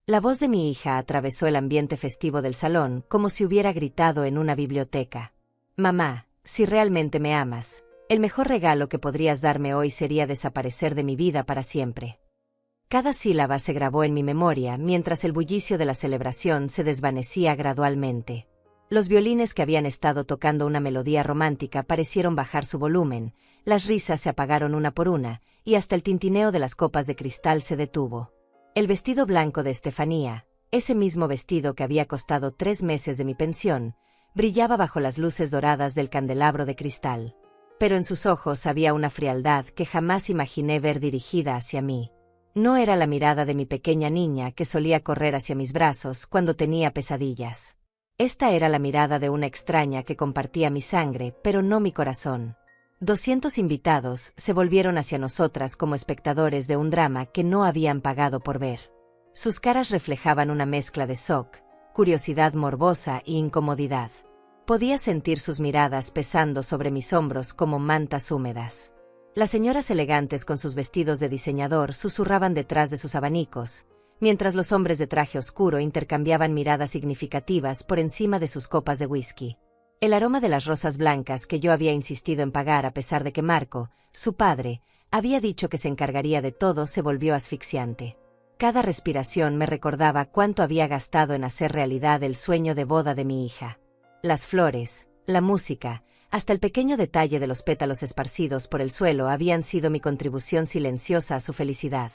La voz de mi hija atravesó el ambiente festivo del salón como si hubiera gritado en una biblioteca. Mamá, si realmente me amas, el mejor regalo que podrías darme hoy sería desaparecer de mi vida para siempre. Cada sílaba se grabó en mi memoria mientras el bullicio de la celebración se desvanecía gradualmente. Los violines que habían estado tocando una melodía romántica parecieron bajar su volumen, las risas se apagaron una por una, y hasta el tintineo de las copas de cristal se detuvo. El vestido blanco de Estefanía, ese mismo vestido que había costado 3 meses de mi pensión, brillaba bajo las luces doradas del candelabro de cristal. Pero en sus ojos había una frialdad que jamás imaginé ver dirigida hacia mí. No era la mirada de mi pequeña niña que solía correr hacia mis brazos cuando tenía pesadillas. Esta era la mirada de una extraña que compartía mi sangre, pero no mi corazón. 200 invitados se volvieron hacia nosotras como espectadores de un drama que no habían pagado por ver. Sus caras reflejaban una mezcla de shock, curiosidad morbosa e incomodidad. Podía sentir sus miradas pesando sobre mis hombros como mantas húmedas. Las señoras elegantes con sus vestidos de diseñador susurraban detrás de sus abanicos, mientras los hombres de traje oscuro intercambiaban miradas significativas por encima de sus copas de whisky. El aroma de las rosas blancas que yo había insistido en pagar a pesar de que Marco, su padre, había dicho que se encargaría de todo se volvió asfixiante. Cada respiración me recordaba cuánto había gastado en hacer realidad el sueño de boda de mi hija. Las flores, la música, hasta el pequeño detalle de los pétalos esparcidos por el suelo habían sido mi contribución silenciosa a su felicidad.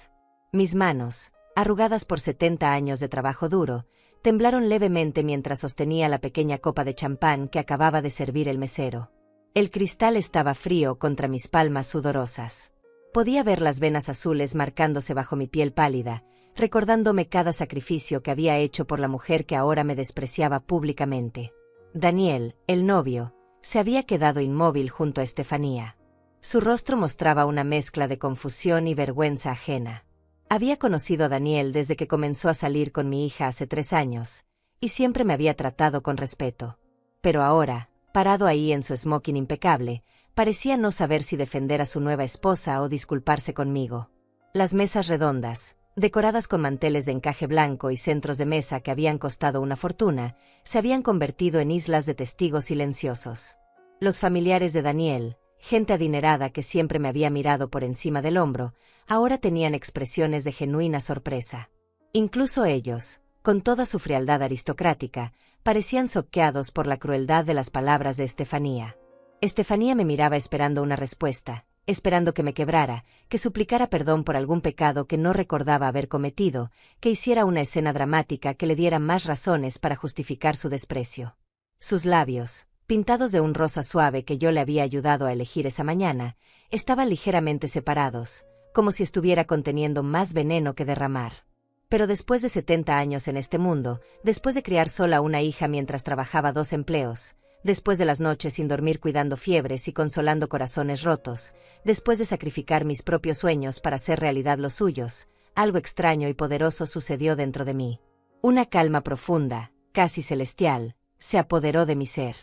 Mis manos, arrugadas por 70 años de trabajo duro, temblaron levemente mientras sostenía la pequeña copa de champán que acababa de servir el mesero. El cristal estaba frío contra mis palmas sudorosas. Podía ver las venas azules marcándose bajo mi piel pálida, recordándome cada sacrificio que había hecho por la mujer que ahora me despreciaba públicamente. Daniel, el novio, se había quedado inmóvil junto a Estefanía. Su rostro mostraba una mezcla de confusión y vergüenza ajena. Había conocido a Daniel desde que comenzó a salir con mi hija hace 3 años, y siempre me había tratado con respeto. Pero ahora, parado ahí en su smoking impecable, parecía no saber si defender a su nueva esposa o disculparse conmigo. Las mesas redondas, decoradas con manteles de encaje blanco y centros de mesa que habían costado una fortuna, se habían convertido en islas de testigos silenciosos. Los familiares de Daniel, gente adinerada que siempre me había mirado por encima del hombro, ahora tenían expresiones de genuina sorpresa. Incluso ellos, con toda su frialdad aristocrática, parecían choqueados por la crueldad de las palabras de Estefanía. Estefanía me miraba esperando una respuesta, esperando que me quebrara, que suplicara perdón por algún pecado que no recordaba haber cometido, que hiciera una escena dramática que le diera más razones para justificar su desprecio. Sus labios, pintados de un rosa suave que yo le había ayudado a elegir esa mañana, estaban ligeramente separados, como si estuviera conteniendo más veneno que derramar. Pero después de 70 años en este mundo, después de criar sola una hija mientras trabajaba 2 empleos, después de las noches sin dormir cuidando fiebres y consolando corazones rotos, después de sacrificar mis propios sueños para hacer realidad los suyos, algo extraño y poderoso sucedió dentro de mí. Una calma profunda, casi celestial, se apoderó de mi ser.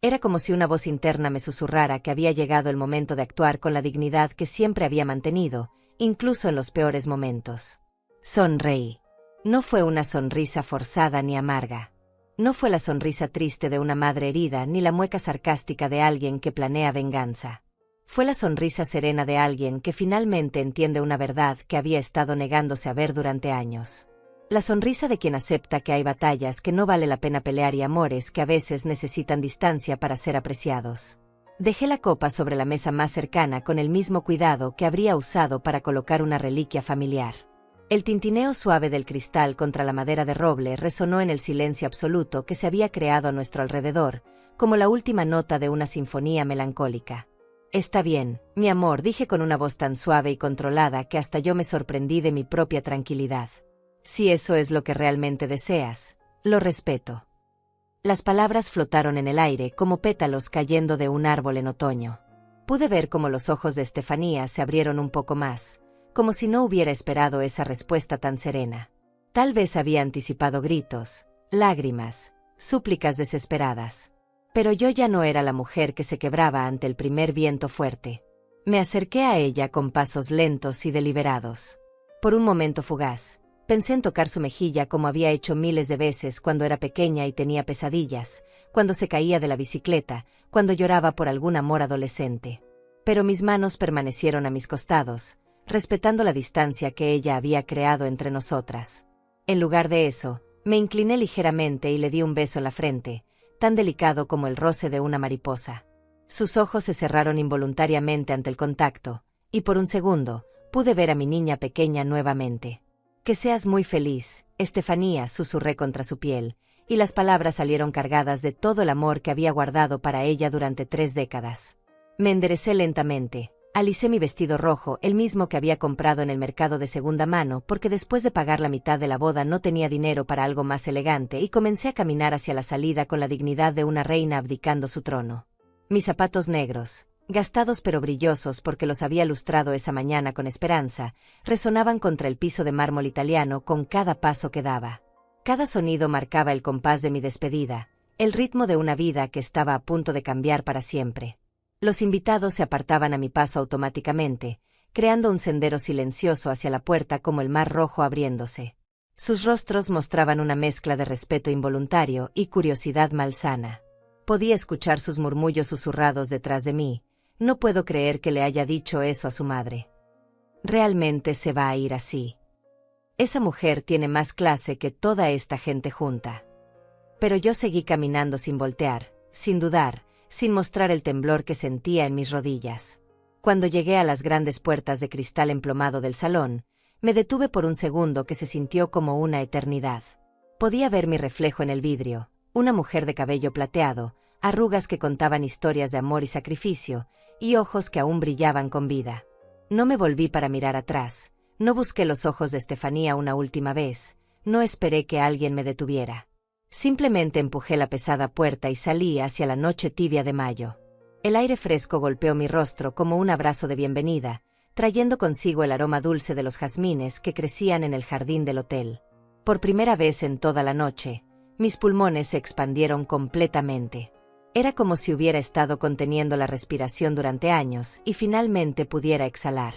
Era como si una voz interna me susurrara que había llegado el momento de actuar con la dignidad que siempre había mantenido, incluso en los peores momentos. Sonreí. No fue una sonrisa forzada ni amarga. No fue la sonrisa triste de una madre herida ni la mueca sarcástica de alguien que planea venganza. Fue la sonrisa serena de alguien que finalmente entiende una verdad que había estado negándose a ver durante años. La sonrisa de quien acepta que hay batallas que no vale la pena pelear y amores que a veces necesitan distancia para ser apreciados. Dejé la copa sobre la mesa más cercana con el mismo cuidado que habría usado para colocar una reliquia familiar. El tintineo suave del cristal contra la madera de roble resonó en el silencio absoluto que se había creado a nuestro alrededor, como la última nota de una sinfonía melancólica. «Está bien, mi amor», dije con una voz tan suave y controlada que hasta yo me sorprendí de mi propia tranquilidad. «Si eso es lo que realmente deseas, lo respeto». Las palabras flotaron en el aire como pétalos cayendo de un árbol en otoño. Pude ver cómo los ojos de Estefanía se abrieron un poco más, como si no hubiera esperado esa respuesta tan serena. Tal vez había anticipado gritos, lágrimas, súplicas desesperadas. Pero yo ya no era la mujer que se quebraba ante el primer viento fuerte. Me acerqué a ella con pasos lentos y deliberados. Por un momento fugaz, Pensé en tocar su mejilla como había hecho miles de veces cuando era pequeña y tenía pesadillas, cuando se caía de la bicicleta, cuando lloraba por algún amor adolescente. Pero mis manos permanecieron a mis costados, respetando la distancia que ella había creado entre nosotras. En lugar de eso, me incliné ligeramente y le di un beso en la frente, tan delicado como el roce de una mariposa. Sus ojos se cerraron involuntariamente ante el contacto, y por un segundo, pude ver a mi niña pequeña nuevamente. «Que seas muy feliz, Estefanía», susurré contra su piel, y las palabras salieron cargadas de todo el amor que había guardado para ella durante 3 décadas. Me enderecé lentamente, alicé mi vestido rojo, el mismo que había comprado en el mercado de segunda mano porque después de pagar la mitad de la boda no tenía dinero para algo más elegante, y comencé a caminar hacia la salida con la dignidad de una reina abdicando su trono. Mis zapatos negros, gastados pero brillosos porque los había lustrado esa mañana con esperanza, resonaban contra el piso de mármol italiano con cada paso que daba. Cada sonido marcaba el compás de mi despedida, el ritmo de una vida que estaba a punto de cambiar para siempre. Los invitados se apartaban a mi paso automáticamente, creando un sendero silencioso hacia la puerta como el mar rojo abriéndose. Sus rostros mostraban una mezcla de respeto involuntario y curiosidad malsana. Podía escuchar sus murmullos susurrados detrás de mí. «No puedo creer que le haya dicho eso a su madre. Realmente se va a ir así. Esa mujer tiene más clase que toda esta gente junta». Pero yo seguí caminando sin voltear, sin dudar, sin mostrar el temblor que sentía en mis rodillas. Cuando llegué a las grandes puertas de cristal emplomado del salón, me detuve por un segundo que se sintió como una eternidad. Podía ver mi reflejo en el vidrio, una mujer de cabello plateado, arrugas que contaban historias de amor y sacrificio, y ojos que aún brillaban con vida. No me volví para mirar atrás, no busqué los ojos de Estefanía una última vez, no esperé que alguien me detuviera. Simplemente empujé la pesada puerta y salí hacia la noche tibia de mayo. El aire fresco golpeó mi rostro como un abrazo de bienvenida, trayendo consigo el aroma dulce de los jazmines que crecían en el jardín del hotel. Por primera vez en toda la noche, mis pulmones se expandieron completamente. Era como si hubiera estado conteniendo la respiración durante años y finalmente pudiera exhalar.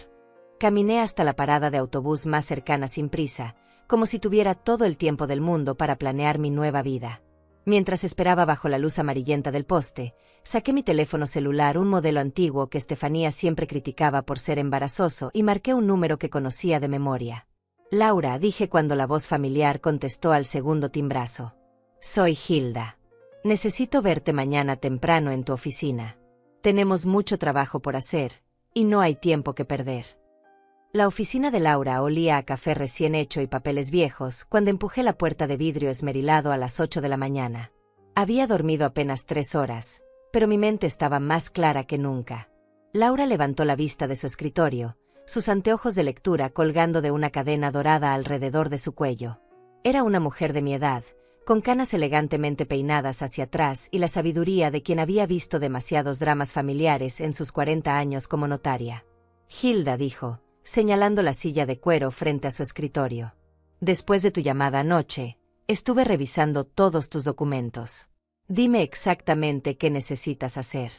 Caminé hasta la parada de autobús más cercana sin prisa, como si tuviera todo el tiempo del mundo para planear mi nueva vida. Mientras esperaba bajo la luz amarillenta del poste, saqué mi teléfono celular, un modelo antiguo que Estefanía siempre criticaba por ser embarazoso, y marqué un número que conocía de memoria. «Laura», dije cuando la voz familiar contestó al segundo timbrazo. «Soy Hilda. Necesito verte mañana temprano en tu oficina. Tenemos mucho trabajo por hacer, y no hay tiempo que perder». La oficina de Laura olía a café recién hecho y papeles viejos cuando empujé la puerta de vidrio esmerilado a las 8 de la mañana. Había dormido apenas 3 horas, pero mi mente estaba más clara que nunca. Laura levantó la vista de su escritorio, sus anteojos de lectura colgando de una cadena dorada alrededor de su cuello. Era una mujer de mi edad, con canas elegantemente peinadas hacia atrás y la sabiduría de quien había visto demasiados dramas familiares en sus 40 años como notaria. «Hilda», dijo, señalando la silla de cuero frente a su escritorio. «Después de tu llamada anoche, estuve revisando todos tus documentos. Dime exactamente qué necesitas hacer».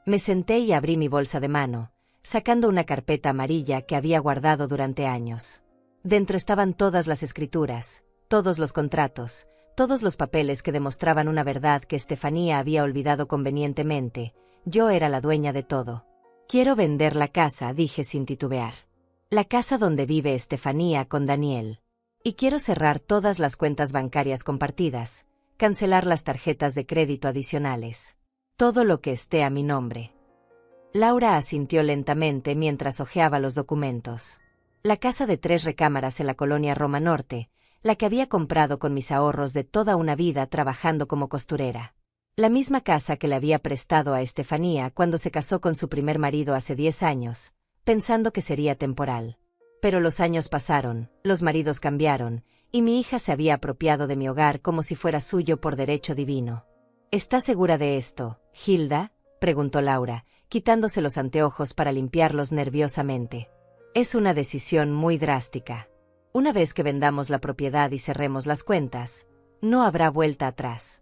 Me senté y abrí mi bolsa de mano, sacando una carpeta amarilla que había guardado durante años. Dentro estaban todas las escrituras, todos los contratos, todos los papeles que demostraban una verdad que Estefanía había olvidado convenientemente. Yo era la dueña de todo. «Quiero vender la casa», dije sin titubear. «La casa donde vive Estefanía con Daniel. Y quiero cerrar todas las cuentas bancarias compartidas, cancelar las tarjetas de crédito adicionales. Todo lo que esté a mi nombre». Laura asintió lentamente mientras hojeaba los documentos. La casa de 3 recámaras en la colonia Roma Norte, la que había comprado con mis ahorros de toda una vida trabajando como costurera. La misma casa que le había prestado a Estefanía cuando se casó con su primer marido hace 10 años, pensando que sería temporal. Pero los años pasaron, los maridos cambiaron, y mi hija se había apropiado de mi hogar como si fuera suyo por derecho divino. «¿Estás segura de esto, Hilda?», preguntó Laura, quitándose los anteojos para limpiarlos nerviosamente. «Es una decisión muy drástica. Una vez que vendamos la propiedad y cerremos las cuentas, no habrá vuelta atrás».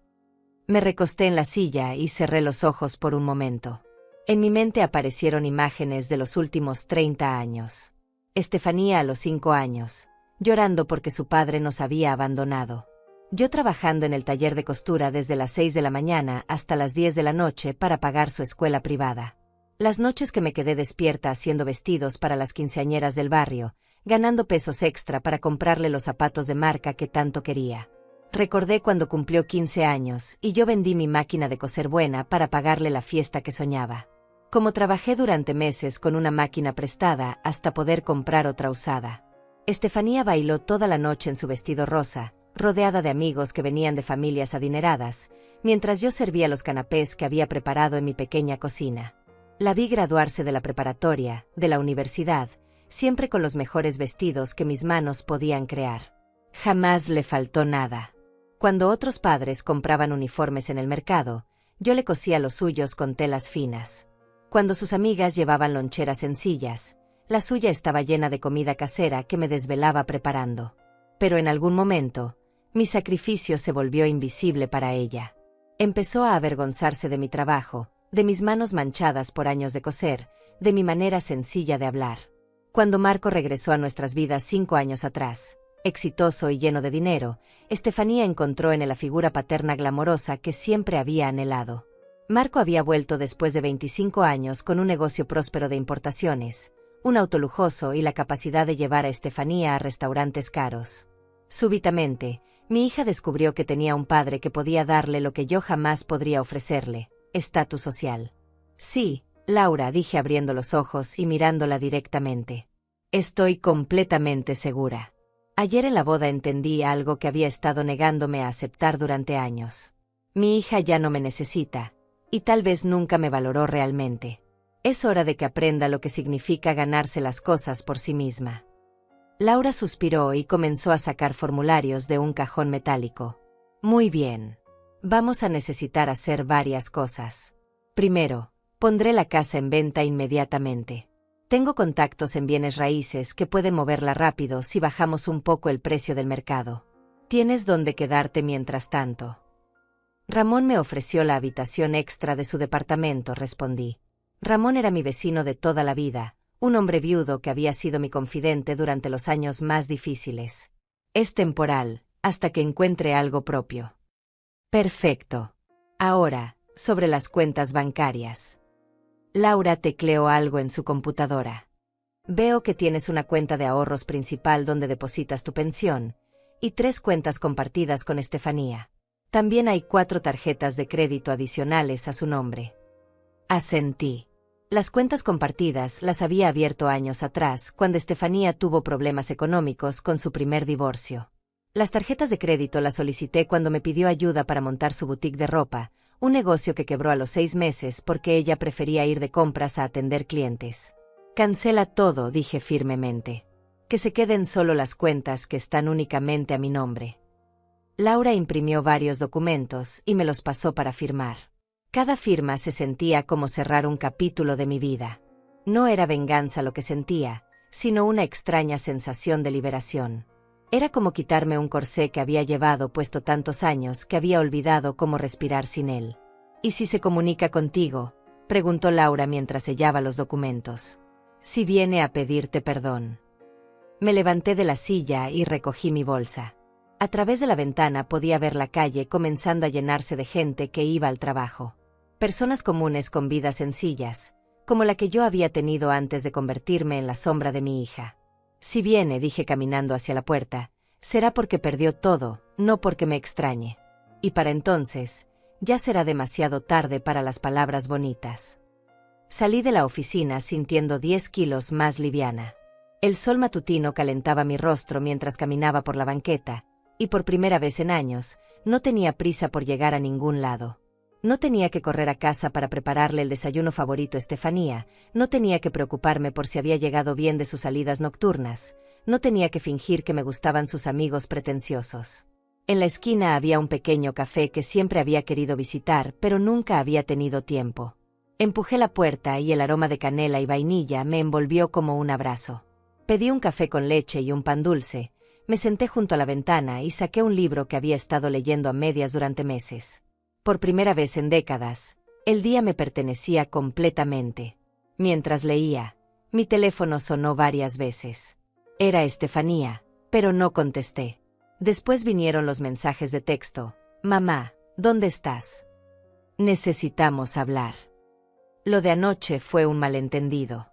Me recosté en la silla y cerré los ojos por un momento. En mi mente aparecieron imágenes de los últimos 30 años. Estefanía a los 5 años, llorando porque su padre nos había abandonado. Yo trabajando en el taller de costura desde las 6 de la mañana hasta las 10 de la noche para pagar su escuela privada. Las noches que me quedé despierta haciendo vestidos para las quinceañeras del barrio, ganando pesos extra para comprarle los zapatos de marca que tanto quería. Recordé cuando cumplió 15 años y yo vendí mi máquina de coser buena para pagarle la fiesta que soñaba. Como trabajé durante meses con una máquina prestada hasta poder comprar otra usada. Estefanía bailó toda la noche en su vestido rosa, rodeada de amigos que venían de familias adineradas, mientras yo servía los canapés que había preparado en mi pequeña cocina. La vi graduarse de la preparatoria, de la universidad, siempre con los mejores vestidos que mis manos podían crear. Jamás le faltó nada. Cuando otros padres compraban uniformes en el mercado, yo le cosía los suyos con telas finas. Cuando sus amigas llevaban loncheras sencillas, la suya estaba llena de comida casera que me desvelaba preparando. Pero en algún momento, mi sacrificio se volvió invisible para ella. Empezó a avergonzarse de mi trabajo, de mis manos manchadas por años de coser, de mi manera sencilla de hablar. Cuando Marco regresó a nuestras vidas 5 años atrás, exitoso y lleno de dinero, Estefanía encontró en él la figura paterna glamorosa que siempre había anhelado. Marco había vuelto después de 25 años con un negocio próspero de importaciones, un auto lujoso y la capacidad de llevar a Estefanía a restaurantes caros. Súbitamente, mi hija descubrió que tenía un padre que podía darle lo que yo jamás podría ofrecerle: estatus social. Sí, Laura, dije abriendo los ojos y mirándola directamente. Estoy completamente segura. Ayer en la boda entendí algo que había estado negándome a aceptar durante años. Mi hija ya no me necesita, y tal vez nunca me valoró realmente. Es hora de que aprenda lo que significa ganarse las cosas por sí misma. Laura suspiró y comenzó a sacar formularios de un cajón metálico. Muy bien. Vamos a necesitar hacer varias cosas. Primero, pondré la casa en venta inmediatamente. Tengo contactos en bienes raíces que pueden moverla rápido si bajamos un poco el precio del mercado. Tienes dónde quedarte mientras tanto. Ramón me ofreció la habitación extra de su departamento, respondí. Ramón era mi vecino de toda la vida, un hombre viudo que había sido mi confidente durante los años más difíciles. Es temporal, hasta que encuentre algo propio. Perfecto. Ahora, sobre las cuentas bancarias. Laura tecleó algo en su computadora. Veo que tienes una cuenta de ahorros principal donde depositas tu pensión, y 3 cuentas compartidas con Estefanía. También hay 4 tarjetas de crédito adicionales a su nombre. Asentí. Las cuentas compartidas las había abierto años atrás, cuando Estefanía tuvo problemas económicos con su primer divorcio. Las tarjetas de crédito las solicité cuando me pidió ayuda para montar su boutique de ropa, un negocio que quebró a los 6 meses porque ella prefería ir de compras a atender clientes. Cancela todo, dije firmemente. Que se queden solo las cuentas que están únicamente a mi nombre. Laura imprimió varios documentos y me los pasó para firmar. Cada firma se sentía como cerrar un capítulo de mi vida. No era venganza lo que sentía, sino una extraña sensación de liberación. Era como quitarme un corsé que había llevado puesto tantos años que había olvidado cómo respirar sin él. ¿Y si se comunica contigo?, preguntó Laura mientras sellaba los documentos. Si viene a pedirte perdón. Me levanté de la silla y recogí mi bolsa. A través de la ventana podía ver la calle comenzando a llenarse de gente que iba al trabajo. Personas comunes con vidas sencillas, como la que yo había tenido antes de convertirme en la sombra de mi hija. Si viene, dije caminando hacia la puerta, será porque perdió todo, no porque me extrañe. Y para entonces, ya será demasiado tarde para las palabras bonitas. Salí de la oficina sintiendo 10 kilos más liviana. El sol matutino calentaba mi rostro mientras caminaba por la banqueta, y por primera vez en años, no tenía prisa por llegar a ningún lado. No tenía que correr a casa para prepararle el desayuno favorito a Estefanía, no tenía que preocuparme por si había llegado bien de sus salidas nocturnas, no tenía que fingir que me gustaban sus amigos pretenciosos. En la esquina había un pequeño café que siempre había querido visitar, pero nunca había tenido tiempo. Empujé la puerta y el aroma de canela y vainilla me envolvió como un abrazo. Pedí un café con leche y un pan dulce, me senté junto a la ventana y saqué un libro que había estado leyendo a medias durante meses. Por primera vez en décadas, el día me pertenecía completamente. Mientras leía, mi teléfono sonó varias veces. Era Estefanía, pero no contesté. Después vinieron los mensajes de texto. Mamá, ¿dónde estás? Necesitamos hablar. Lo de anoche fue un malentendido.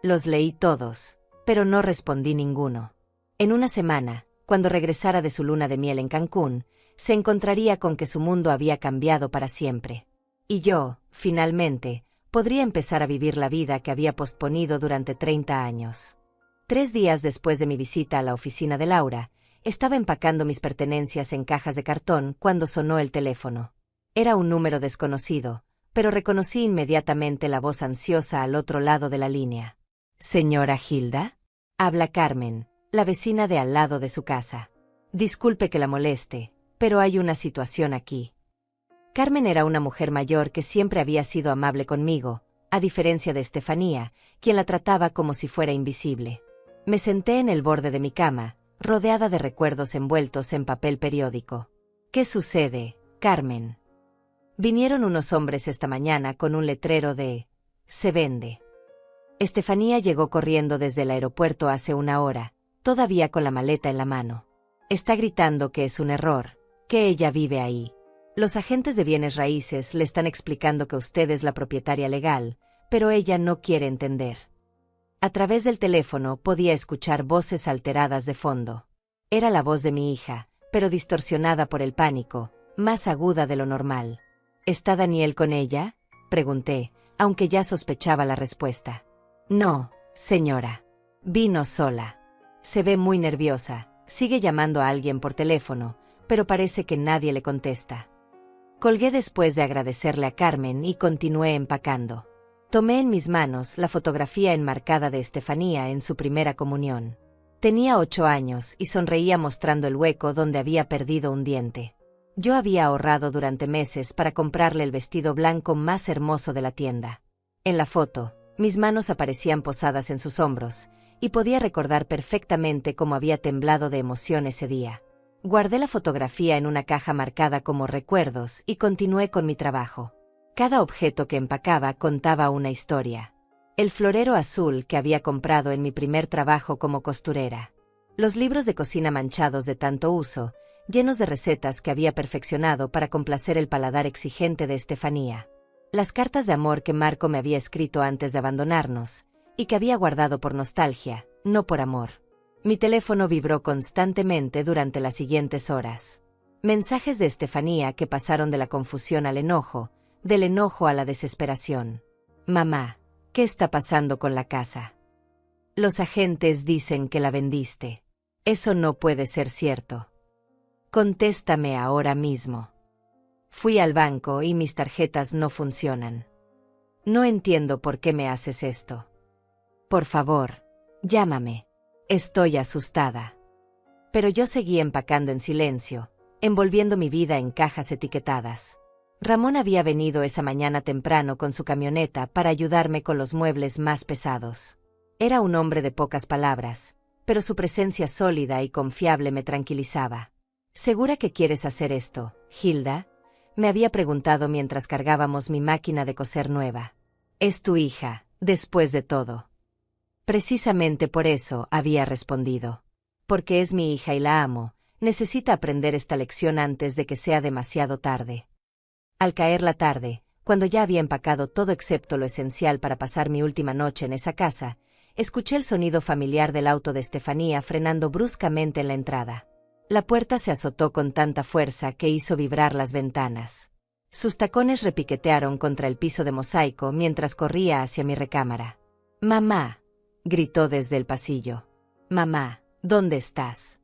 Los leí todos, pero no respondí ninguno. En una semana, cuando regresara de su luna de miel en Cancún, se encontraría con que su mundo había cambiado para siempre. Y yo, finalmente, podría empezar a vivir la vida que había posponido durante 30 años. 3 días después de mi visita a la oficina de Laura, estaba empacando mis pertenencias en cajas de cartón cuando sonó el teléfono. Era un número desconocido, pero reconocí inmediatamente la voz ansiosa al otro lado de la línea. «¿Señora Hilda?» Habla Carmen, la vecina de al lado de su casa. «Disculpe que la moleste, pero hay una situación aquí». Carmen era una mujer mayor que siempre había sido amable conmigo, a diferencia de Estefanía, quien la trataba como si fuera invisible. Me senté en el borde de mi cama, rodeada de recuerdos envueltos en papel periódico. «¿Qué sucede, Carmen?» Vinieron unos hombres esta mañana con un letrero de «Se vende». Estefanía llegó corriendo desde el aeropuerto hace una hora, todavía con la maleta en la mano. Está gritando que es un error, que ella vive ahí. Los agentes de bienes raíces le están explicando que usted es la propietaria legal, pero ella no quiere entender. A través del teléfono podía escuchar voces alteradas de fondo. Era la voz de mi hija, pero distorsionada por el pánico, más aguda de lo normal. ¿Está Daniel con ella?, pregunté, aunque ya sospechaba la respuesta. No, señora. Vino sola. Se ve muy nerviosa, sigue llamando a alguien por teléfono, pero parece que nadie le contesta. Colgué después de agradecerle a Carmen y continué empacando. Tomé en mis manos la fotografía enmarcada de Estefanía en su primera comunión. Tenía 8 años y sonreía mostrando el hueco donde había perdido un diente. Yo había ahorrado durante meses para comprarle el vestido blanco más hermoso de la tienda. En la foto, mis manos aparecían posadas en sus hombros, y podía recordar perfectamente cómo había temblado de emoción ese día. Guardé la fotografía en una caja marcada como recuerdos y continué con mi trabajo. Cada objeto que empacaba contaba una historia. El florero azul que había comprado en mi primer trabajo como costurera. Los libros de cocina manchados de tanto uso, llenos de recetas que había perfeccionado para complacer el paladar exigente de Estefanía. Las cartas de amor que Marco me había escrito antes de abandonarnos, y que había guardado por nostalgia, no por amor. Mi teléfono vibró constantemente durante las siguientes horas. Mensajes de Estefanía que pasaron de la confusión al enojo, del enojo a la desesperación. Mamá, ¿qué está pasando con la casa? Los agentes dicen que la vendiste. Eso no puede ser cierto. Contéstame ahora mismo. Fui al banco y mis tarjetas no funcionan. No entiendo por qué me haces esto. Por favor, llámame. Estoy asustada. Pero yo seguí empacando en silencio, envolviendo mi vida en cajas etiquetadas. Ramón había venido esa mañana temprano con su camioneta para ayudarme con los muebles más pesados. Era un hombre de pocas palabras, pero su presencia sólida y confiable me tranquilizaba. ¿Segura que quieres hacer esto, Hilda?, me había preguntado mientras cargábamos mi máquina de coser nueva. Es tu hija, después de todo. Precisamente por eso había respondido. Porque es mi hija y la amo, necesita aprender esta lección antes de que sea demasiado tarde. Al caer la tarde, cuando ya había empacado todo excepto lo esencial para pasar mi última noche en esa casa, escuché el sonido familiar del auto de Estefanía frenando bruscamente en la entrada. La puerta se azotó con tanta fuerza que hizo vibrar las ventanas. Sus tacones repiquetearon contra el piso de mosaico mientras corría hacia mi recámara. «Mamá», gritó desde el pasillo. «Mamá, ¿dónde estás?»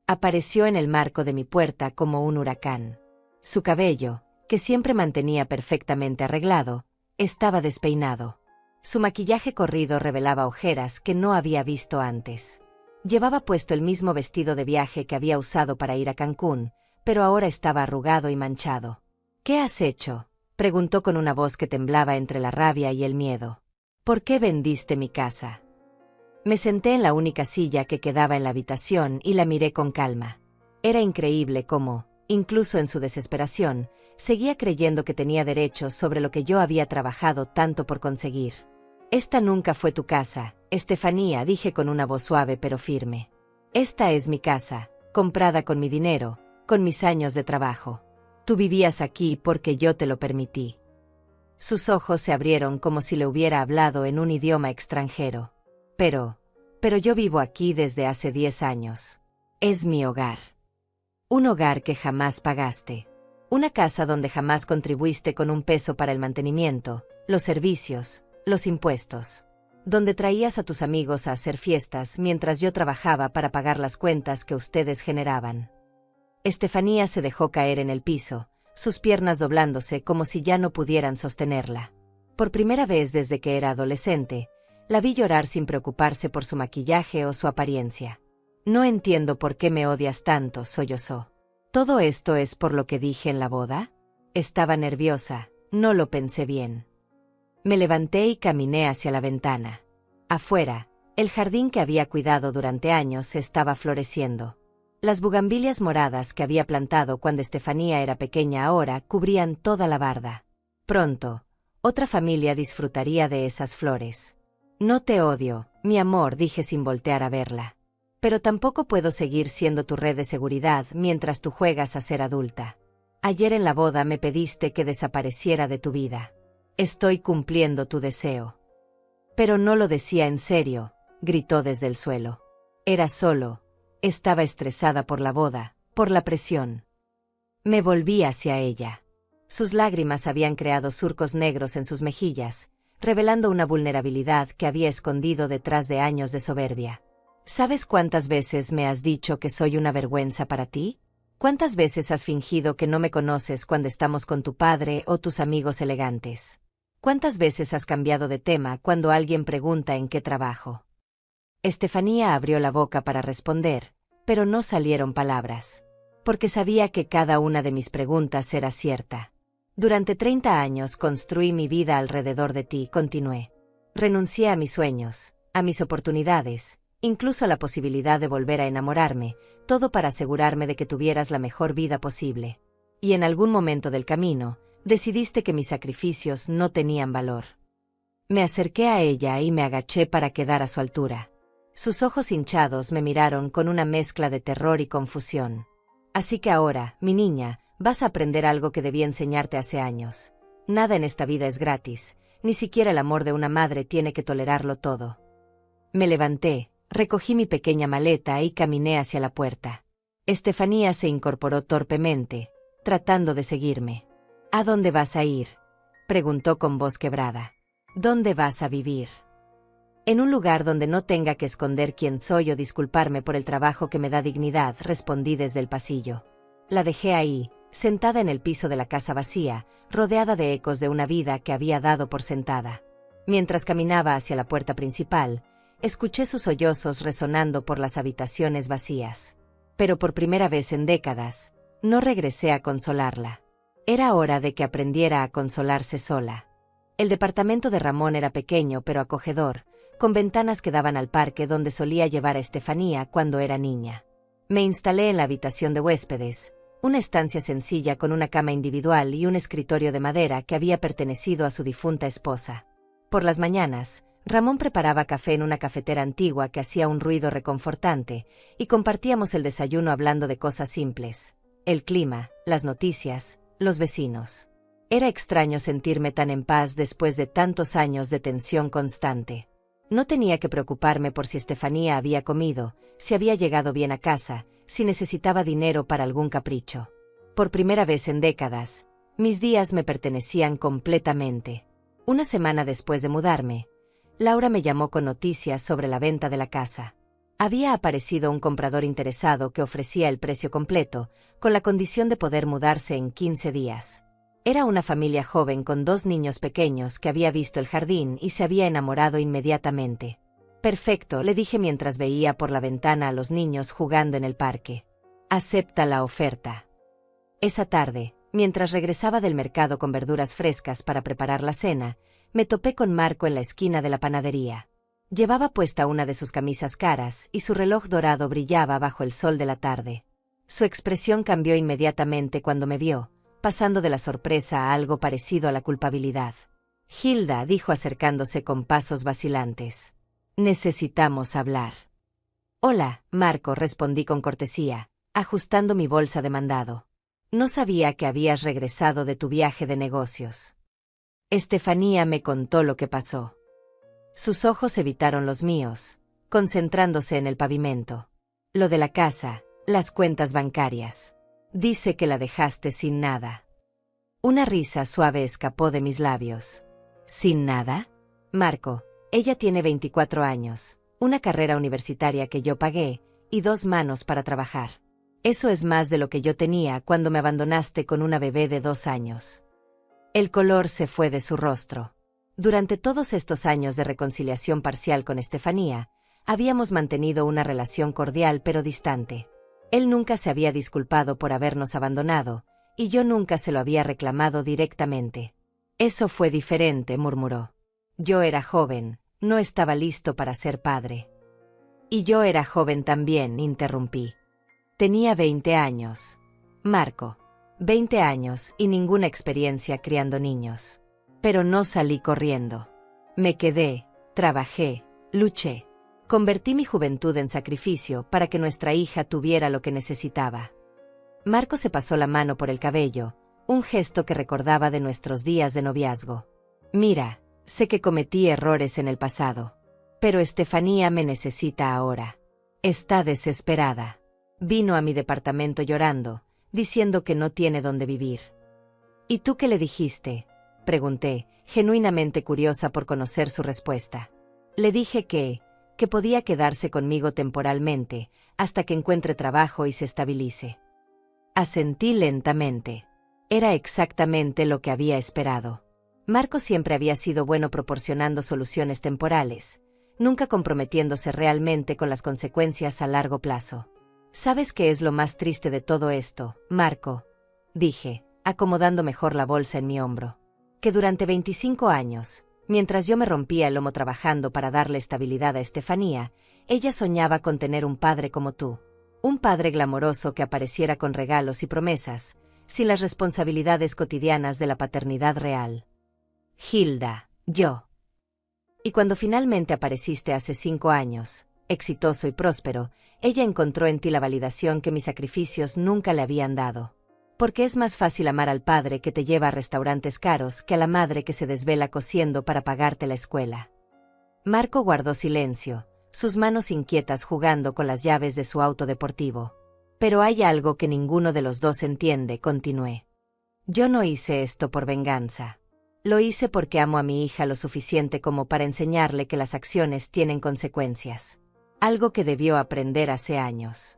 Apareció en el marco de mi puerta como un huracán. Su cabello, que siempre mantenía perfectamente arreglado, estaba despeinado. Su maquillaje corrido revelaba ojeras que no había visto antes. Llevaba puesto el mismo vestido de viaje que había usado para ir a Cancún, pero ahora estaba arrugado y manchado. «¿Qué has hecho?», preguntó con una voz que temblaba entre la rabia y el miedo. «¿Por qué vendiste mi casa?». Me senté en la única silla que quedaba en la habitación y la miré con calma. Era increíble cómo, incluso en su desesperación, seguía creyendo que tenía derechos sobre lo que yo había trabajado tanto por conseguir. «Esta nunca fue tu casa, Estefanía», dije con una voz suave pero firme. Esta es mi casa, comprada con mi dinero, con mis años de trabajo. Tú vivías aquí porque yo te lo permití. Sus ojos se abrieron como si le hubiera hablado en un idioma extranjero. Pero yo vivo aquí desde hace 10 años. Es mi hogar. Un hogar que jamás pagaste. Una casa donde jamás contribuiste con un peso para el mantenimiento, los servicios, los impuestos. Donde traías a tus amigos a hacer fiestas mientras yo trabajaba para pagar las cuentas que ustedes generaban. Estefanía se dejó caer en el piso, sus piernas doblándose como si ya no pudieran sostenerla. Por primera vez desde que era adolescente, la vi llorar sin preocuparse por su maquillaje o su apariencia. No entiendo por qué me odias tanto, sollozó. ¿Todo esto es por lo que dije en la boda? Estaba nerviosa, no lo pensé bien. Me levanté y caminé hacia la ventana. Afuera, el jardín que había cuidado durante años estaba floreciendo. Las bugambilias moradas que había plantado cuando Estefanía era pequeña ahora cubrían toda la barda. Pronto, otra familia disfrutaría de esas flores. No te odio, mi amor, dije sin voltear a verla. Pero tampoco puedo seguir siendo tu red de seguridad mientras tú juegas a ser adulta. Ayer en la boda me pediste que desapareciera de tu vida. Estoy cumpliendo tu deseo. Pero no lo decía en serio, gritó desde el suelo. Era solo. Estaba estresada por la boda, por la presión. Me volví hacia ella. Sus lágrimas habían creado surcos negros en sus mejillas, revelando una vulnerabilidad que había escondido detrás de años de soberbia. ¿Sabes cuántas veces me has dicho que soy una vergüenza para ti? ¿Cuántas veces has fingido que no me conoces cuando estamos con tu padre o tus amigos elegantes? ¿Cuántas veces has cambiado de tema cuando alguien pregunta en qué trabajo? Estefanía abrió la boca para responder, pero no salieron palabras. Porque sabía que cada una de mis preguntas era cierta. Durante 30 años construí mi vida alrededor de ti, continué. Renuncié a mis sueños, a mis oportunidades, incluso a la posibilidad de volver a enamorarme, todo para asegurarme de que tuvieras la mejor vida posible. Y en algún momento del camino, decidiste que mis sacrificios no tenían valor. Me acerqué a ella y me agaché para quedar a su altura. Sus ojos hinchados me miraron con una mezcla de terror y confusión. Así que ahora, mi niña, vas a aprender algo que debí enseñarte hace años. Nada en esta vida es gratis, ni siquiera el amor de una madre tiene que tolerarlo todo. Me levanté, recogí mi pequeña maleta y caminé hacia la puerta. Estefanía se incorporó torpemente, tratando de seguirme. ¿A dónde vas a ir?, preguntó con voz quebrada. ¿Dónde vas a vivir? En un lugar donde no tenga que esconder quién soy o disculparme por el trabajo que me da dignidad, respondí desde el pasillo. La dejé ahí, sentada en el piso de la casa vacía, rodeada de ecos de una vida que había dado por sentada. Mientras caminaba hacia la puerta principal, escuché sus sollozos resonando por las habitaciones vacías. Pero por primera vez en décadas, no regresé a consolarla. Era hora de que aprendiera a consolarse sola. El departamento de Ramón era pequeño pero acogedor, con ventanas que daban al parque donde solía llevar a Estefanía cuando era niña. Me instalé en la habitación de huéspedes, una estancia sencilla con una cama individual y un escritorio de madera que había pertenecido a su difunta esposa. Por las mañanas, Ramón preparaba café en una cafetera antigua que hacía un ruido reconfortante, y compartíamos el desayuno hablando de cosas simples: el clima, las noticias, los vecinos. Era extraño sentirme tan en paz después de tantos años de tensión constante. No tenía que preocuparme por si Estefanía había comido, si había llegado bien a casa, si necesitaba dinero para algún capricho. Por primera vez en décadas, mis días me pertenecían completamente. Una semana después de mudarme, Laura me llamó con noticias sobre la venta de la casa. Había aparecido un comprador interesado que ofrecía el precio completo, con la condición de poder mudarse en 15 días. Era una familia joven con 2 niños pequeños que había visto el jardín y se había enamorado inmediatamente. Perfecto, le dije mientras veía por la ventana a los niños jugando en el parque. Acepta la oferta. Esa tarde, mientras regresaba del mercado con verduras frescas para preparar la cena, me topé con Marco en la esquina de la panadería. Llevaba puesta una de sus camisas caras y su reloj dorado brillaba bajo el sol de la tarde. Su expresión cambió inmediatamente cuando me vio, pasando de la sorpresa a algo parecido a la culpabilidad. Hilda, dijo acercándose con pasos vacilantes. Necesitamos hablar. Hola, Marco, respondí con cortesía, ajustando mi bolsa de mandado. No sabía que habías regresado de tu viaje de negocios. Estefanía me contó lo que pasó. Sus ojos evitaron los míos, concentrándose en el pavimento. Lo de la casa, las cuentas bancarias. Dice que la dejaste sin nada. Una risa suave escapó de mis labios. ¿Sin nada? Marco, ella tiene 24 años, una carrera universitaria que yo pagué, y 2 manos para trabajar. Eso es más de lo que yo tenía cuando me abandonaste con una bebé de 2 años. El color se fue de su rostro. Durante todos estos años de reconciliación parcial con Estefanía, habíamos mantenido una relación cordial pero distante. Él nunca se había disculpado por habernos abandonado, y yo nunca se lo había reclamado directamente. Eso fue diferente, murmuró. Yo era joven, no estaba listo para ser padre. Y yo era joven también, interrumpí. Tenía 20 años. Marco, 20 años y ninguna experiencia criando niños. Pero no salí corriendo. Me quedé, trabajé, luché. Convertí mi juventud en sacrificio para que nuestra hija tuviera lo que necesitaba. Marco se pasó la mano por el cabello, un gesto que recordaba de nuestros días de noviazgo. Mira, sé que cometí errores en el pasado. Pero Estefanía me necesita ahora. Está desesperada. Vino a mi departamento llorando, diciendo que no tiene dónde vivir. ¿Y tú qué le dijiste?, pregunté, genuinamente curiosa por conocer su respuesta. Le dije que podía quedarse conmigo temporalmente, hasta que encuentre trabajo y se estabilice. Asentí lentamente. Era exactamente lo que había esperado. Marco siempre había sido bueno proporcionando soluciones temporales, nunca comprometiéndose realmente con las consecuencias a largo plazo. ¿Sabes qué es lo más triste de todo esto, Marco?, dije, acomodando mejor la bolsa en mi hombro. Que durante 25 años, mientras yo me rompía el lomo trabajando para darle estabilidad a Estefanía, ella soñaba con tener un padre como tú. Un padre glamoroso que apareciera con regalos y promesas, sin las responsabilidades cotidianas de la paternidad real. Hilda, yo. Y cuando finalmente apareciste hace 5 años, exitoso y próspero, ella encontró en ti la validación que mis sacrificios nunca le habían dado. Porque es más fácil amar al padre que te lleva a restaurantes caros que a la madre que se desvela cosiendo para pagarte la escuela. Marco guardó silencio, sus manos inquietas jugando con las llaves de su auto deportivo. Pero hay algo que ninguno de los dos entiende, continué. Yo no hice esto por venganza. Lo hice porque amo a mi hija lo suficiente como para enseñarle que las acciones tienen consecuencias. Algo que debió aprender hace años.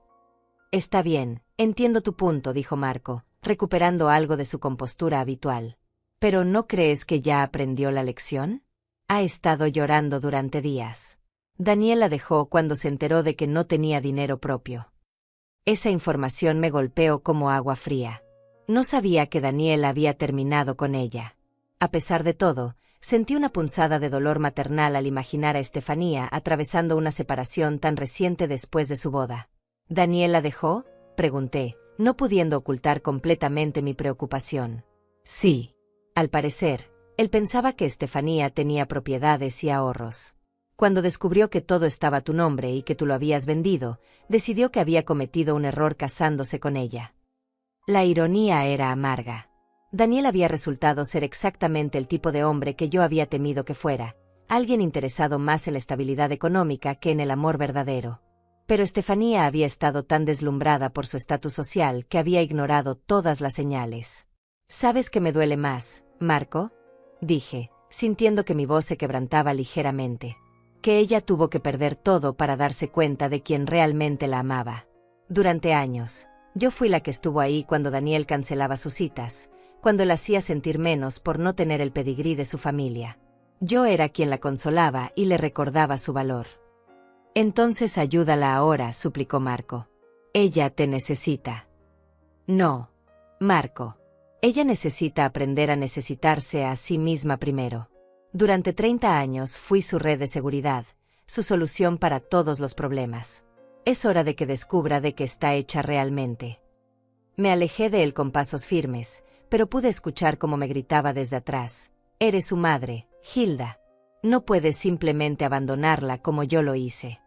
Está bien, entiendo tu punto, dijo Marco, recuperando algo de su compostura habitual. ¿Pero no crees que ya aprendió la lección? Ha estado llorando durante días. Daniel la dejó cuando se enteró de que no tenía dinero propio. Esa información me golpeó como agua fría. No sabía que Daniel había terminado con ella. A pesar de todo, sentí una punzada de dolor maternal al imaginar a Estefanía atravesando una separación tan reciente después de su boda. ¿Daniel la dejó?, pregunté, no pudiendo ocultar completamente mi preocupación. Sí. Al parecer, él pensaba que Estefanía tenía propiedades y ahorros. Cuando descubrió que todo estaba a tu nombre y que tú lo habías vendido, decidió que había cometido un error casándose con ella. La ironía era amarga. Daniel había resultado ser exactamente el tipo de hombre que yo había temido que fuera, alguien interesado más en la estabilidad económica que en el amor verdadero. Pero Estefanía había estado tan deslumbrada por su estatus social que había ignorado todas las señales. ¿Sabes qué me duele más, Marco?, dije, sintiendo que mi voz se quebrantaba ligeramente. Que ella tuvo que perder todo para darse cuenta de quién realmente la amaba. Durante años, yo fui la que estuvo ahí cuando Daniel cancelaba sus citas, cuando la hacía sentir menos por no tener el pedigrí de su familia. Yo era quien la consolaba y le recordaba su valor. Entonces ayúdala ahora, suplicó Marco. Ella te necesita. No, Marco. Ella necesita aprender a necesitarse a sí misma primero. Durante 30 años fui su red de seguridad, su solución para todos los problemas. Es hora de que descubra de qué está hecha realmente. Me alejé de él con pasos firmes, pero pude escuchar cómo me gritaba desde atrás. Eres su madre, Hilda. No puedes simplemente abandonarla como yo lo hice.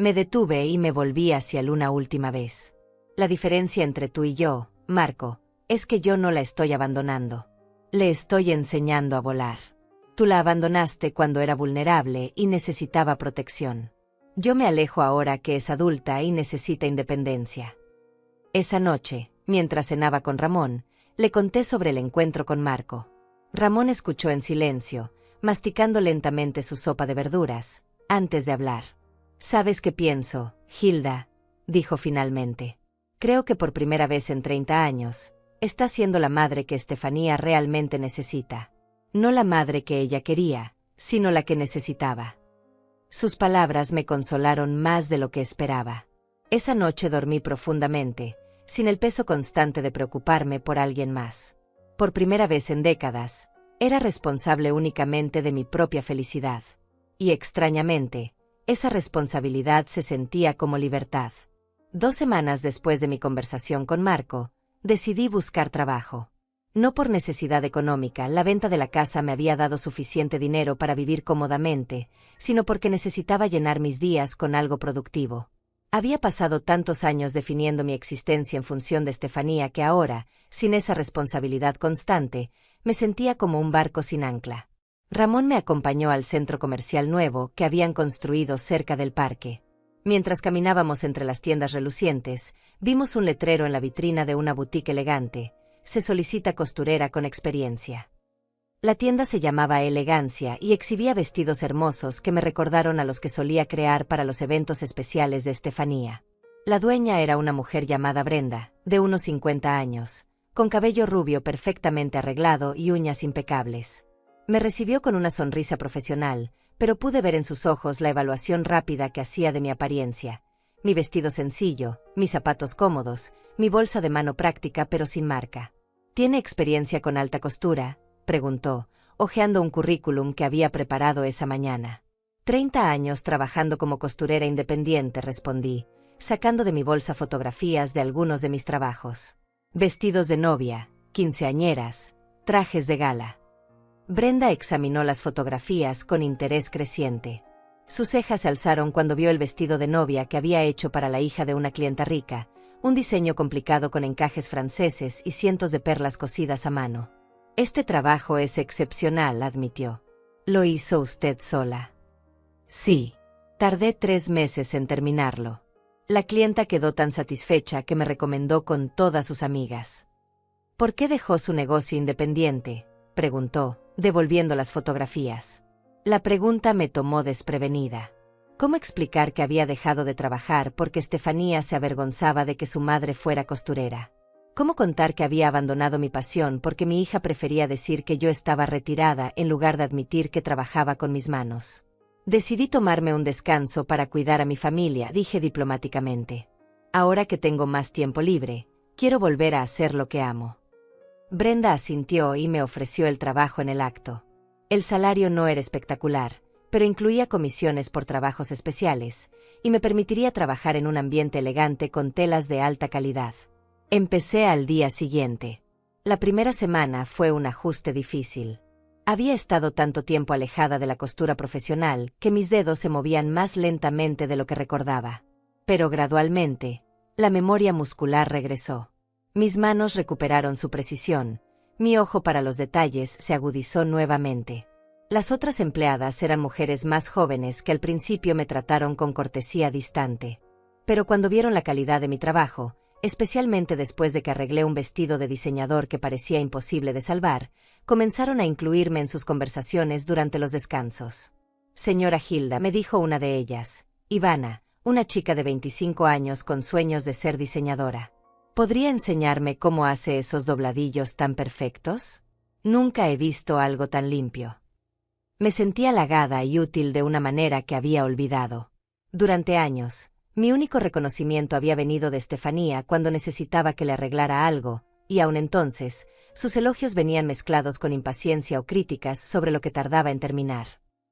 Me detuve y me volví hacia él una última vez. La diferencia entre tú y yo, Marco, es que yo no la estoy abandonando. Le estoy enseñando a volar. Tú la abandonaste cuando era vulnerable y necesitaba protección. Yo me alejo ahora que es adulta y necesita independencia. Esa noche, mientras cenaba con Ramón, le conté sobre el encuentro con Marco. Ramón escuchó en silencio, masticando lentamente su sopa de verduras, antes de hablar. ¿Sabes qué pienso, Hilda?, dijo finalmente. Creo que por primera vez en 30 años, está siendo la madre que Estefanía realmente necesita. No la madre que ella quería, sino la que necesitaba. Sus palabras me consolaron más de lo que esperaba. Esa noche dormí profundamente, sin el peso constante de preocuparme por alguien más. Por primera vez en décadas, era responsable únicamente de mi propia felicidad. Y extrañamente, esa responsabilidad se sentía como libertad. 2 semanas después de mi conversación con Marco, decidí buscar trabajo. No por necesidad económica, la venta de la casa me había dado suficiente dinero para vivir cómodamente, sino porque necesitaba llenar mis días con algo productivo. Había pasado tantos años definiendo mi existencia en función de Estefanía que ahora, sin esa responsabilidad constante, me sentía como un barco sin ancla. Ramón me acompañó al centro comercial nuevo que habían construido cerca del parque. Mientras caminábamos entre las tiendas relucientes, vimos un letrero en la vitrina de una boutique elegante: se solicita costurera con experiencia. La tienda se llamaba Elegancia y exhibía vestidos hermosos que me recordaron a los que solía crear para los eventos especiales de Estefanía. La dueña era una mujer llamada Brenda, de unos 50 años, con cabello rubio perfectamente arreglado y uñas impecables. Me recibió con una sonrisa profesional, pero pude ver en sus ojos la evaluación rápida que hacía de mi apariencia. Mi vestido sencillo, mis zapatos cómodos, mi bolsa de mano práctica pero sin marca. ¿Tiene experiencia con alta costura?, preguntó, hojeando un currículum que había preparado esa mañana. 30 años trabajando como costurera independiente, respondí, sacando de mi bolsa fotografías de algunos de mis trabajos. Vestidos de novia, quinceañeras, trajes de gala. Brenda examinó las fotografías con interés creciente. Sus cejas se alzaron cuando vio el vestido de novia que había hecho para la hija de una clienta rica, un diseño complicado con encajes franceses y cientos de perlas cosidas a mano. Este trabajo es excepcional, admitió. ¿Lo hizo usted sola? Sí. Tardé 3 meses en terminarlo. La clienta quedó tan satisfecha que me recomendó con todas sus amigas. ¿Por qué dejó su negocio independiente?, preguntó, devolviendo las fotografías. La pregunta me tomó desprevenida. ¿Cómo explicar que había dejado de trabajar porque Estefanía se avergonzaba de que su madre fuera costurera? ¿Cómo contar que había abandonado mi pasión porque mi hija prefería decir que yo estaba retirada en lugar de admitir que trabajaba con mis manos? Decidí tomarme un descanso para cuidar a mi familia, dije diplomáticamente. Ahora que tengo más tiempo libre, quiero volver a hacer lo que amo. Brenda asintió y me ofreció el trabajo en el acto. El salario no era espectacular, pero incluía comisiones por trabajos especiales, y me permitiría trabajar en un ambiente elegante con telas de alta calidad. Empecé al día siguiente. La primera semana fue un ajuste difícil. Había estado tanto tiempo alejada de la costura profesional que mis dedos se movían más lentamente de lo que recordaba. Pero gradualmente, la memoria muscular regresó. Mis manos recuperaron su precisión, mi ojo para los detalles se agudizó nuevamente. Las otras empleadas eran mujeres más jóvenes que al principio me trataron con cortesía distante. Pero cuando vieron la calidad de mi trabajo, especialmente después de que arreglé un vestido de diseñador que parecía imposible de salvar, comenzaron a incluirme en sus conversaciones durante los descansos. Señora Hilda, me dijo una de ellas, Ivana, una chica de 25 años con sueños de ser diseñadora. ¿Podría enseñarme cómo hace esos dobladillos tan perfectos? Nunca he visto algo tan limpio. Me sentí halagada y útil de una manera que había olvidado. Durante años, mi único reconocimiento había venido de Estefanía cuando necesitaba que le arreglara algo, y aun entonces, sus elogios venían mezclados con impaciencia o críticas sobre lo que tardaba en terminar.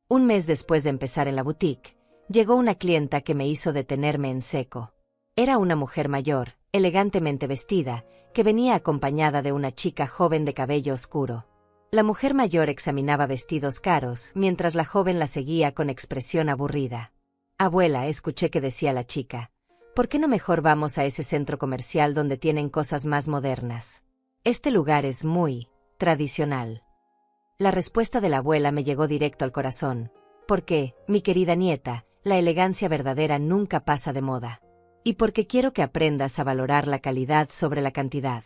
Un mes después de empezar en la boutique, llegó una clienta que me hizo detenerme en seco. Era una mujer mayor, elegantemente vestida, que venía acompañada de una chica joven de cabello oscuro. La mujer mayor examinaba vestidos caros, mientras la joven la seguía con expresión aburrida. Abuela, escuché que decía la chica. ¿Por qué no mejor vamos a ese centro comercial donde tienen cosas más modernas? Este lugar es muy tradicional. La respuesta de la abuela me llegó directo al corazón. Porque, mi querida nieta, la elegancia verdadera nunca pasa de moda. Y porque quiero que aprendas a valorar la calidad sobre la cantidad.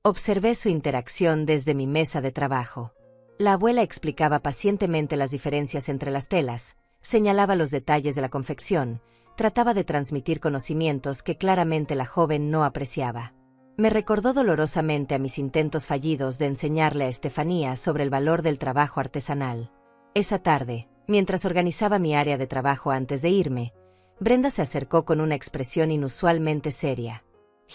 Observé su interacción desde mi mesa de trabajo. La abuela explicaba pacientemente las diferencias entre las telas, señalaba los detalles de la confección, trataba de transmitir conocimientos que claramente la joven no apreciaba. Me recordó dolorosamente a mis intentos fallidos de enseñarle a Estefanía sobre el valor del trabajo artesanal. Esa tarde, mientras organizaba mi área de trabajo antes de irme, Brenda se acercó con una expresión inusualmente seria.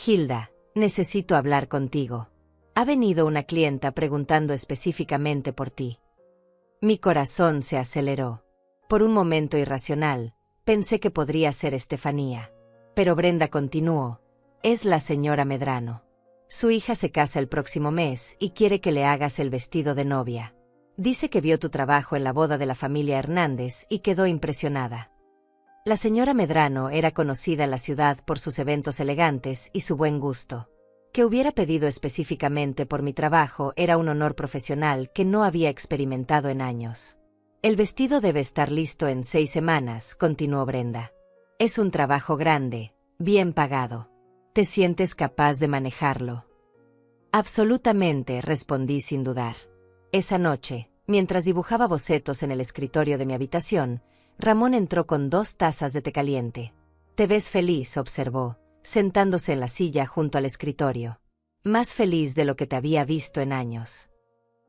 Hilda, necesito hablar contigo. Ha venido una clienta preguntando específicamente por ti. Mi corazón se aceleró. Por un momento irracional, pensé que podría ser Estefanía. Pero Brenda continuó. Es la señora Medrano. Su hija se casa el próximo mes y quiere que le hagas el vestido de novia. Dice que vio tu trabajo en la boda de la familia Hernández y quedó impresionada. La señora Medrano era conocida en la ciudad por sus eventos elegantes y su buen gusto. Que hubiera pedido específicamente por mi trabajo era un honor profesional que no había experimentado en años. El vestido debe estar listo en 6 semanas, continuó Brenda. Es un trabajo grande, bien pagado. ¿Te sientes capaz de manejarlo? Absolutamente, respondí sin dudar. Esa noche, mientras dibujaba bocetos en el escritorio de mi habitación, Ramón entró con 2 tazas de té caliente. Te ves feliz, observó, sentándose en la silla junto al escritorio. Más feliz de lo que te había visto en años.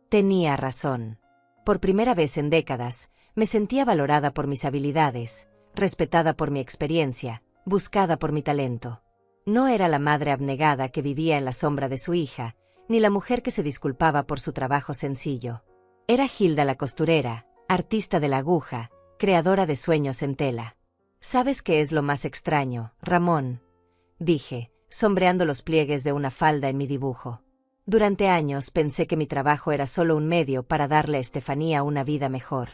Tenía razón. Por primera vez en décadas, me sentía valorada por mis habilidades, respetada por mi experiencia, buscada por mi talento. No era la madre abnegada que vivía en la sombra de su hija, ni la mujer que se disculpaba por su trabajo sencillo. Era Hilda la costurera, artista de la aguja, creadora de sueños en tela. ¿Sabes qué es lo más extraño, Ramón?, dije, sombreando los pliegues de una falda en mi dibujo. Durante años pensé que mi trabajo era solo un medio para darle a Estefanía una vida mejor.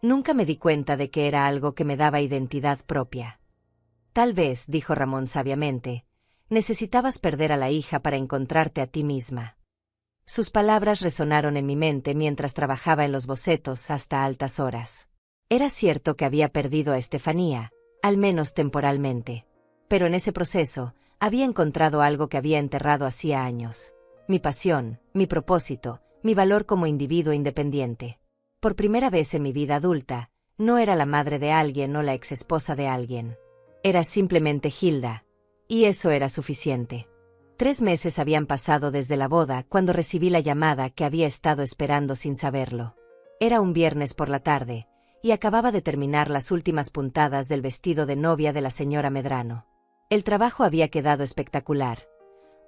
Nunca me di cuenta de que era algo que me daba identidad propia. Tal vez, dijo Ramón sabiamente, necesitabas perder a la hija para encontrarte a ti misma. Sus palabras resonaron en mi mente mientras trabajaba en los bocetos hasta altas horas. Era cierto que había perdido a Estefanía, al menos temporalmente. Pero en ese proceso, había encontrado algo que había enterrado hacía años. Mi pasión, mi propósito, mi valor como individuo independiente. Por primera vez en mi vida adulta, no era la madre de alguien o la exesposa de alguien. Era simplemente Hilda. Y eso era suficiente. 3 meses habían pasado desde la boda cuando recibí la llamada que había estado esperando sin saberlo. Era un viernes por la tarde, y acababa de terminar las últimas puntadas del vestido de novia de la señora Medrano. El trabajo había quedado espectacular.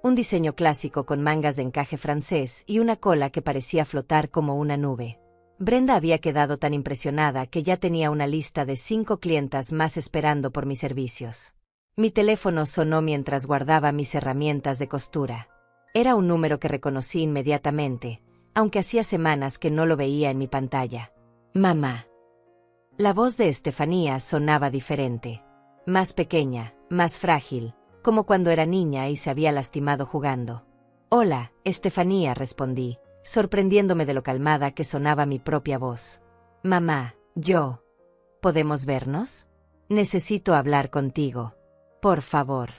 Un diseño clásico con mangas de encaje francés y una cola que parecía flotar como una nube. Brenda había quedado tan impresionada que ya tenía una lista de 5 clientas más esperando por mis servicios. Mi teléfono sonó mientras guardaba mis herramientas de costura. Era un número que reconocí inmediatamente, aunque hacía semanas que no lo veía en mi pantalla. Mamá. La voz de Estefanía sonaba diferente. Más pequeña, más frágil, como cuando era niña y se había lastimado jugando. Hola, Estefanía, respondí, sorprendiéndome de lo calmada que sonaba mi propia voz. Mamá, yo. ¿Podemos vernos? Necesito hablar contigo. Por favor.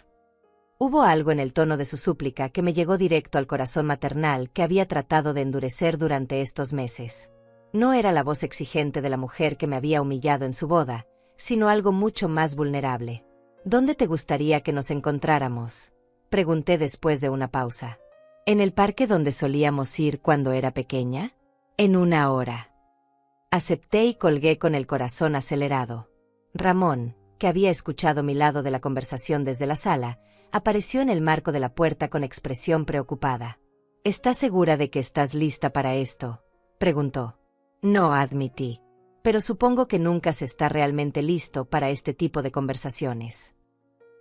Hubo algo en el tono de su súplica que me llegó directo al corazón maternal que había tratado de endurecer durante estos meses. No era la voz exigente de la mujer que me había humillado en su boda, sino algo mucho más vulnerable. ¿Dónde te gustaría que nos encontráramos?, pregunté después de una pausa. ¿En el parque donde solíamos ir cuando era pequeña? En 1 hora. Acepté y colgué con el corazón acelerado. Ramón, que había escuchado mi lado de la conversación desde la sala, apareció en el marco de la puerta con expresión preocupada. ¿Estás segura de que estás lista para esto?, preguntó. No, admití. Pero supongo que nunca se está realmente listo para este tipo de conversaciones.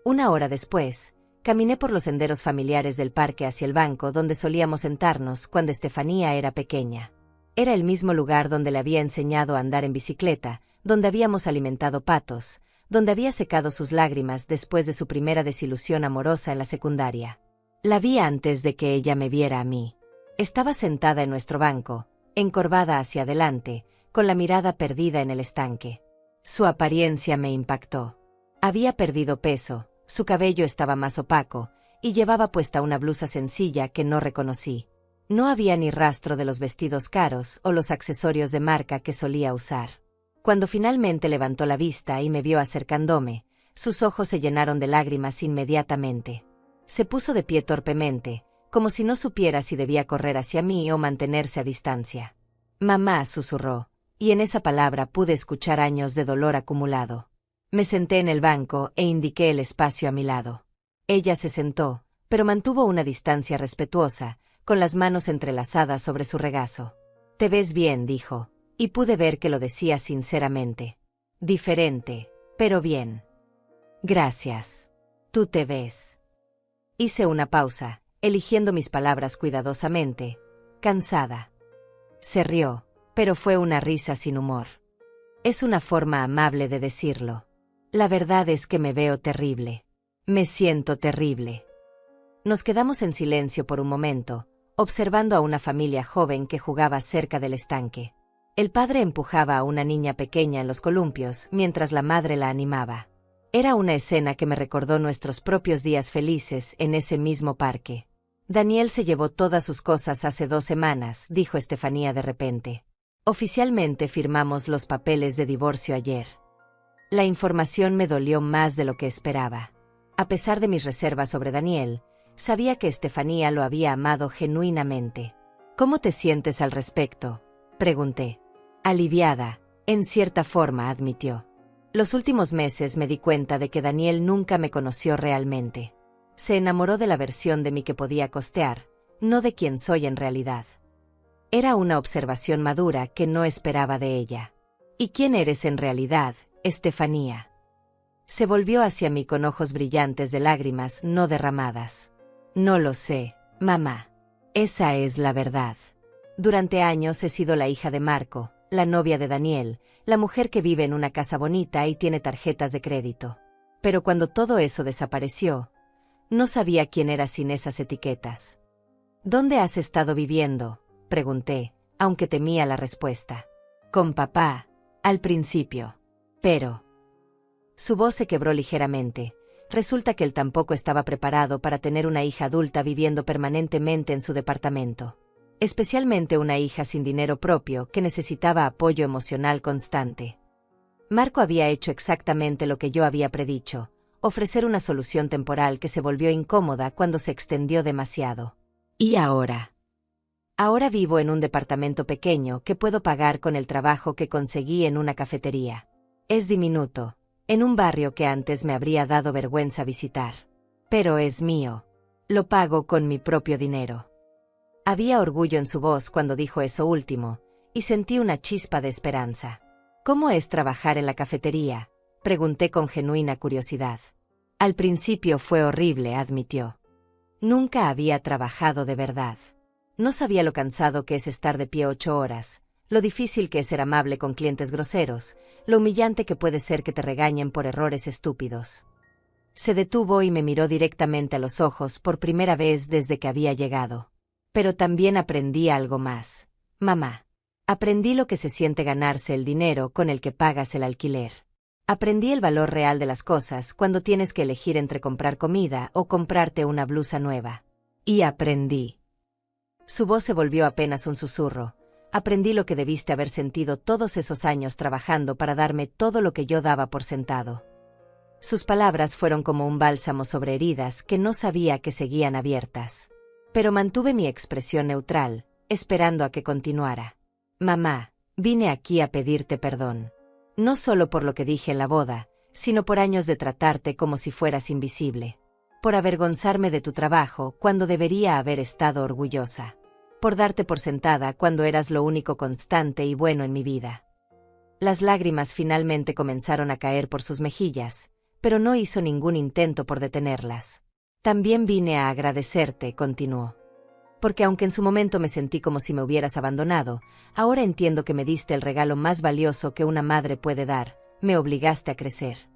1 hora después, caminé por los senderos familiares del parque hacia el banco donde solíamos sentarnos cuando Estefanía era pequeña. Era el mismo lugar donde le había enseñado a andar en bicicleta, donde habíamos alimentado patos, donde había secado sus lágrimas después de su primera desilusión amorosa en la secundaria. La vi antes de que ella me viera a mí. Estaba sentada en nuestro banco, encorvada hacia adelante, con la mirada perdida en el estanque. Su apariencia me impactó. Había perdido peso, su cabello estaba más opaco, y llevaba puesta una blusa sencilla que no reconocí. No había ni rastro de los vestidos caros o los accesorios de marca que solía usar. Cuando finalmente levantó la vista y me vio acercándome, sus ojos se llenaron de lágrimas inmediatamente. Se puso de pie torpemente, como si no supiera si debía correr hacia mí o mantenerse a distancia. «Mamá», susurró, y en esa palabra pude escuchar años de dolor acumulado. Me senté en el banco e indiqué el espacio a mi lado. Ella se sentó, pero mantuvo una distancia respetuosa, con las manos entrelazadas sobre su regazo. «Te ves bien», dijo, y pude ver que lo decía sinceramente. «Diferente, pero bien». «Gracias. Tú te ves». Hice una pausa, eligiendo mis palabras cuidadosamente. «Cansada». Se rió, pero fue una risa sin humor. Es una forma amable de decirlo. La verdad es que me veo terrible. Me siento terrible. Nos quedamos en silencio por un momento, observando a una familia joven que jugaba cerca del estanque. El padre empujaba a una niña pequeña en los columpios, mientras la madre la animaba. Era una escena que me recordó nuestros propios días felices en ese mismo parque. «Daniel se llevó todas sus cosas hace 2 semanas», dijo Estefanía de repente. «Oficialmente firmamos los papeles de divorcio ayer». La información me dolió más de lo que esperaba. A pesar de mis reservas sobre Daniel, sabía que Estefanía lo había amado genuinamente. «¿Cómo te sientes al respecto?», pregunté. «Aliviada, en cierta forma», admitió. «Los últimos meses me di cuenta de que Daniel nunca me conoció realmente. Se enamoró de la versión de mí que podía costear, no de quien soy en realidad». Era una observación madura que no esperaba de ella. «¿Y quién eres en realidad, Estefanía?». Se volvió hacia mí con ojos brillantes de lágrimas no derramadas. «No lo sé, mamá. Esa es la verdad. Durante años he sido la hija de Marco, la novia de Daniel, la mujer que vive en una casa bonita y tiene tarjetas de crédito. Pero cuando todo eso desapareció, no sabía quién era sin esas etiquetas». «¿Dónde has estado viviendo?», pregunté, aunque temía la respuesta. «Con papá, al principio. Pero…». Su voz se quebró ligeramente. Resulta que él tampoco estaba preparado para tener una hija adulta viviendo permanentemente en su departamento. Especialmente una hija sin dinero propio que necesitaba apoyo emocional constante. Marco había hecho exactamente lo que yo había predicho, ofrecer una solución temporal que se volvió incómoda cuando se extendió demasiado. «¿Y ahora?». «Ahora vivo en un departamento pequeño que puedo pagar con el trabajo que conseguí en una cafetería. Es diminuto, en un barrio que antes me habría dado vergüenza visitar. Pero es mío. Lo pago con mi propio dinero». Había orgullo en su voz cuando dijo eso último, y sentí una chispa de esperanza. «¿Cómo es trabajar en la cafetería?», pregunté con genuina curiosidad. «Al principio fue horrible», admitió. «Nunca había trabajado de verdad. No sabía lo cansado que es estar de pie 8 horas, lo difícil que es ser amable con clientes groseros, lo humillante que puede ser que te regañen por errores estúpidos». Se detuvo y me miró directamente a los ojos por primera vez desde que había llegado. «Pero también aprendí algo más, mamá. Aprendí lo que se siente ganarse el dinero con el que pagas el alquiler. Aprendí el valor real de las cosas cuando tienes que elegir entre comprar comida o comprarte una blusa nueva. Y aprendí». Su voz se volvió apenas un susurro. «Aprendí lo que debiste haber sentido todos esos años trabajando para darme todo lo que yo daba por sentado». Sus palabras fueron como un bálsamo sobre heridas que no sabía que seguían abiertas. Pero mantuve mi expresión neutral, esperando a que continuara. «Mamá, vine aquí a pedirte perdón. No solo por lo que dije en la boda, sino por años de tratarte como si fueras invisible. Por avergonzarme de tu trabajo cuando debería haber estado orgullosa. Por darte por sentada cuando eras lo único constante y bueno en mi vida». Las lágrimas finalmente comenzaron a caer por sus mejillas, pero no hizo ningún intento por detenerlas. «También vine a agradecerte», continuó. «Porque aunque en su momento me sentí como si me hubieras abandonado, ahora entiendo que me diste el regalo más valioso que una madre puede dar, me obligaste a crecer.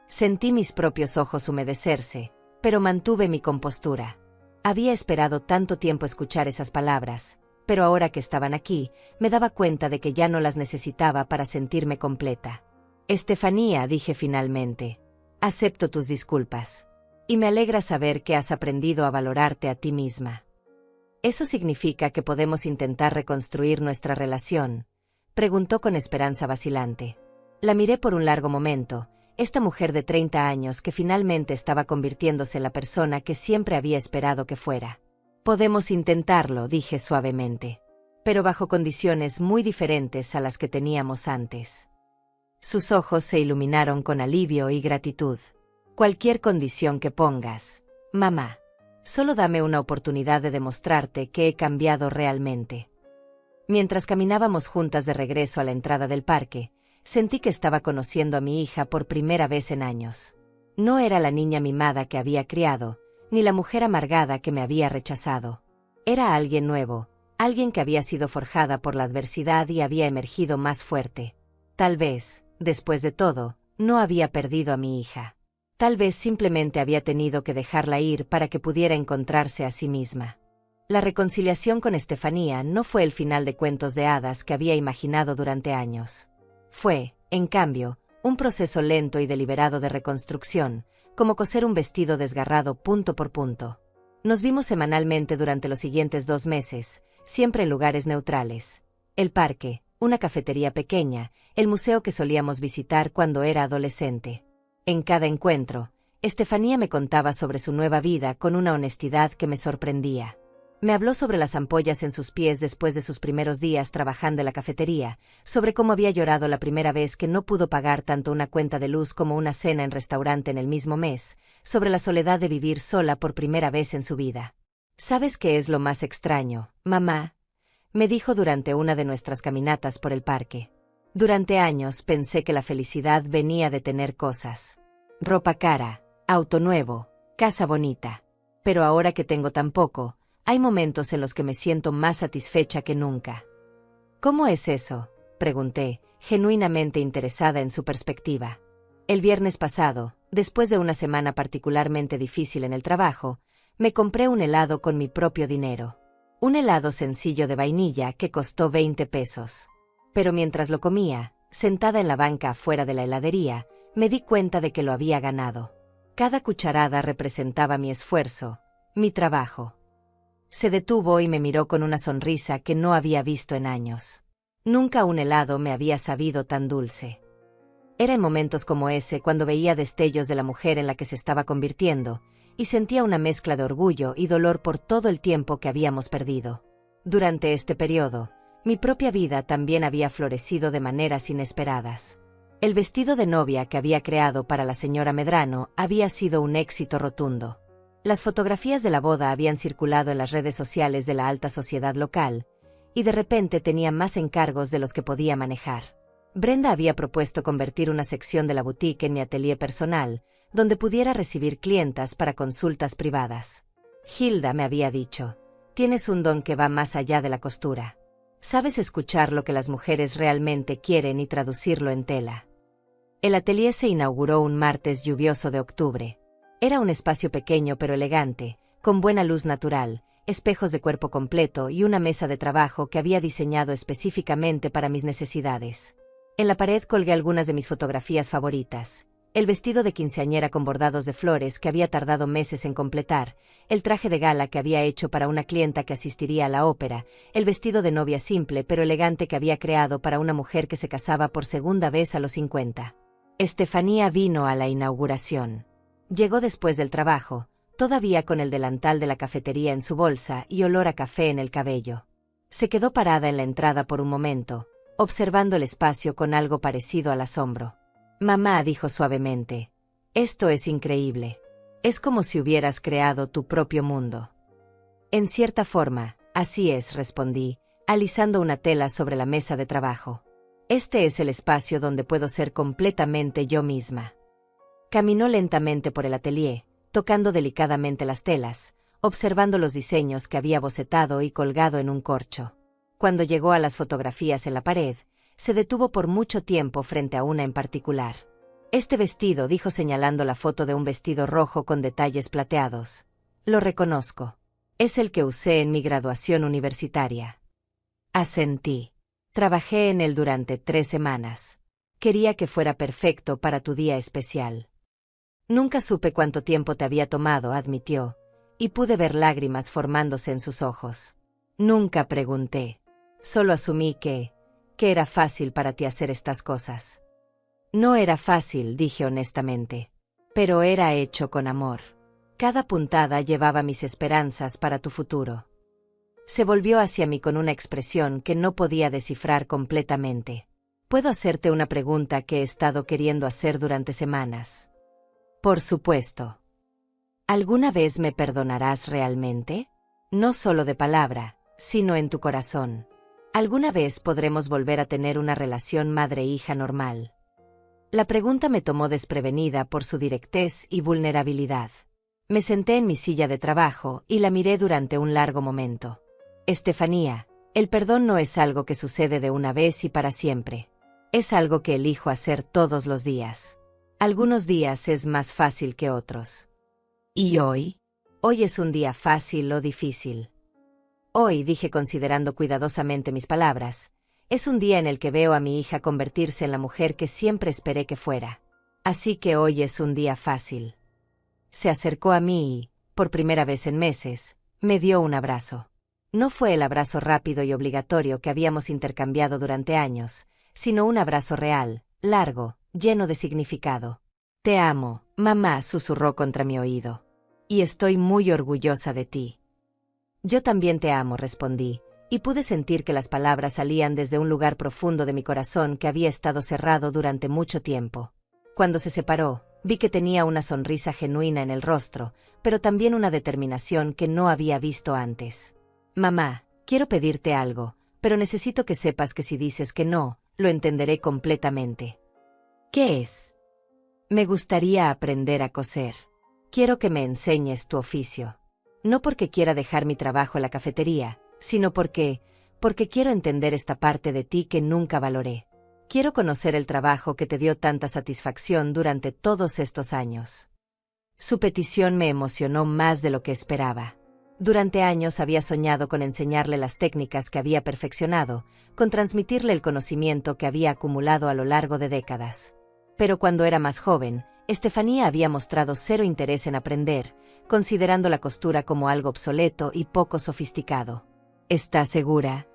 Sentí mis propios ojos humedecerse, pero mantuve mi compostura. Había esperado tanto tiempo escuchar esas palabras, pero ahora que estaban aquí, me daba cuenta de que ya no las necesitaba para sentirme completa. Estefanía, dije finalmente, acepto tus disculpas. Y me alegra saber que has aprendido a valorarte a ti misma. ¿Eso significa que podemos intentar reconstruir nuestra relación?, preguntó con esperanza vacilante. La miré por un largo momento, esta mujer de 30 años que finalmente estaba convirtiéndose en la persona que siempre había esperado que fuera. Podemos intentarlo, dije suavemente, pero bajo condiciones muy diferentes a las que teníamos antes. Sus ojos se iluminaron con alivio y gratitud. Cualquier condición que pongas, mamá. Solo dame una oportunidad de demostrarte que he cambiado realmente. Mientras caminábamos juntas de regreso a la entrada del parque, sentí que estaba conociendo a mi hija por primera vez en años. No era la niña mimada que había criado, ni la mujer amargada que me había rechazado. Era alguien nuevo, alguien que había sido forjada por la adversidad y había emergido más fuerte. Tal vez, después de todo, no había perdido a mi hija. Tal vez simplemente había tenido que dejarla ir para que pudiera encontrarse a sí misma. La reconciliación con Estefanía no fue el final de cuentos de hadas que había imaginado durante años. Fue, en cambio, un proceso lento y deliberado de reconstrucción, como coser un vestido desgarrado punto por punto. Nos vimos semanalmente durante los siguientes 2 meses, siempre en lugares neutrales. El parque, una cafetería pequeña, el museo que solíamos visitar cuando era adolescente. En cada encuentro, Estefanía me contaba sobre su nueva vida con una honestidad que me sorprendía. Me habló sobre las ampollas en sus pies después de sus primeros días trabajando en la cafetería, sobre cómo había llorado la primera vez que no pudo pagar tanto una cuenta de luz como una cena en restaurante en el mismo mes, sobre la soledad de vivir sola por primera vez en su vida. ¿Sabes qué es lo más extraño, mamá?, me dijo durante una de nuestras caminatas por el parque. Durante años pensé que la felicidad venía de tener cosas. Ropa cara, auto nuevo, casa bonita. Pero ahora que tengo tan poco, hay momentos en los que me siento más satisfecha que nunca. ¿Cómo es eso?, pregunté, genuinamente interesada en su perspectiva. El viernes pasado, después de una semana particularmente difícil en el trabajo, me compré un helado con mi propio dinero. Un helado sencillo de vainilla que costó 20 pesos. Pero mientras lo comía, sentada en la banca afuera de la heladería, me di cuenta de que lo había ganado. Cada cucharada representaba mi esfuerzo, mi trabajo. Se detuvo y me miró con una sonrisa que no había visto en años. Nunca un helado me había sabido tan dulce. Era en momentos como ese cuando veía destellos de la mujer en la que se estaba convirtiendo, y sentía una mezcla de orgullo y dolor por todo el tiempo que habíamos perdido. Durante este periodo, mi propia vida también había florecido de maneras inesperadas. El vestido de novia que había creado para la señora Medrano había sido un éxito rotundo. Las fotografías de la boda habían circulado en las redes sociales de la alta sociedad local, y de repente tenía más encargos de los que podía manejar. Brenda había propuesto convertir una sección de la boutique en mi atelier personal, donde pudiera recibir clientas para consultas privadas. Hilda me había dicho, tienes un don que va más allá de la costura. Sabes escuchar lo que las mujeres realmente quieren y traducirlo en tela. El atelier se inauguró un martes lluvioso de octubre. Era un espacio pequeño pero elegante, con buena luz natural, espejos de cuerpo completo y una mesa de trabajo que había diseñado específicamente para mis necesidades. En la pared colgué algunas de mis fotografías favoritas. El vestido de quinceañera con bordados de flores que había tardado meses en completar, el traje de gala que había hecho para una clienta que asistiría a la ópera, el vestido de novia simple pero elegante que había creado para una mujer que se casaba por segunda vez a los 50. Estefanía vino a la inauguración. Llegó después del trabajo, todavía con el delantal de la cafetería en su bolsa y olor a café en el cabello. Se quedó parada en la entrada por un momento, observando el espacio con algo parecido al asombro. Mamá, dijo suavemente, esto es increíble. Es como si hubieras creado tu propio mundo. En cierta forma, así es, respondí, alisando una tela sobre la mesa de trabajo. Este es el espacio donde puedo ser completamente yo misma. Caminó lentamente por el atelier, tocando delicadamente las telas, observando los diseños que había bocetado y colgado en un corcho. Cuando llegó a las fotografías en la pared, se detuvo por mucho tiempo frente a una en particular. Este vestido, dijo señalando la foto de un vestido rojo con detalles plateados. Lo reconozco. Es el que usé en mi graduación universitaria. Asentí. Trabajé en él durante 3 semanas. Quería que fuera perfecto para tu día especial. Nunca supe cuánto tiempo te había tomado, admitió, y pude ver lágrimas formándose en sus ojos. Nunca pregunté. Solo asumí que era fácil para ti hacer estas cosas. No era fácil, dije honestamente. Pero era hecho con amor. Cada puntada llevaba mis esperanzas para tu futuro. Se volvió hacia mí con una expresión que no podía descifrar completamente. ¿Puedo hacerte una pregunta que he estado queriendo hacer durante semanas? Por supuesto. ¿Alguna vez me perdonarás realmente? No solo de palabra, sino en tu corazón. ¿Alguna vez podremos volver a tener una relación madre-hija normal? La pregunta me tomó desprevenida por su directez y vulnerabilidad. Me senté en mi silla de trabajo y la miré durante un largo momento. Estefanía, el perdón no es algo que sucede de una vez y para siempre. Es algo que elijo hacer todos los días. Algunos días es más fácil que otros. ¿Y hoy? Hoy es un día fácil o difícil. Hoy, dije considerando cuidadosamente mis palabras, es un día en el que veo a mi hija convertirse en la mujer que siempre esperé que fuera. Así que hoy es un día fácil. Se acercó a mí y, por primera vez en meses, me dio un abrazo. No fue el abrazo rápido y obligatorio que habíamos intercambiado durante años, sino un abrazo real, largo, lleno de significado. Te amo, mamá, susurró contra mi oído. Y estoy muy orgullosa de ti. Yo también te amo, respondí, y pude sentir que las palabras salían desde un lugar profundo de mi corazón que había estado cerrado durante mucho tiempo. Cuando se separó, vi que tenía una sonrisa genuina en el rostro, pero también una determinación que no había visto antes. Mamá, quiero pedirte algo, pero necesito que sepas que si dices que no, lo entenderé completamente. ¿Qué es? Me gustaría aprender a coser. Quiero que me enseñes tu oficio. No porque quiera dejar mi trabajo en la cafetería, sino porque quiero entender esta parte de ti que nunca valoré. Quiero conocer el trabajo que te dio tanta satisfacción durante todos estos años. Su petición me emocionó más de lo que esperaba. Durante años había soñado con enseñarle las técnicas que había perfeccionado, con transmitirle el conocimiento que había acumulado a lo largo de décadas. Pero cuando era más joven, Estefanía había mostrado cero interés en aprender, considerando la costura como algo obsoleto y poco sofisticado. ¿Estás segura?,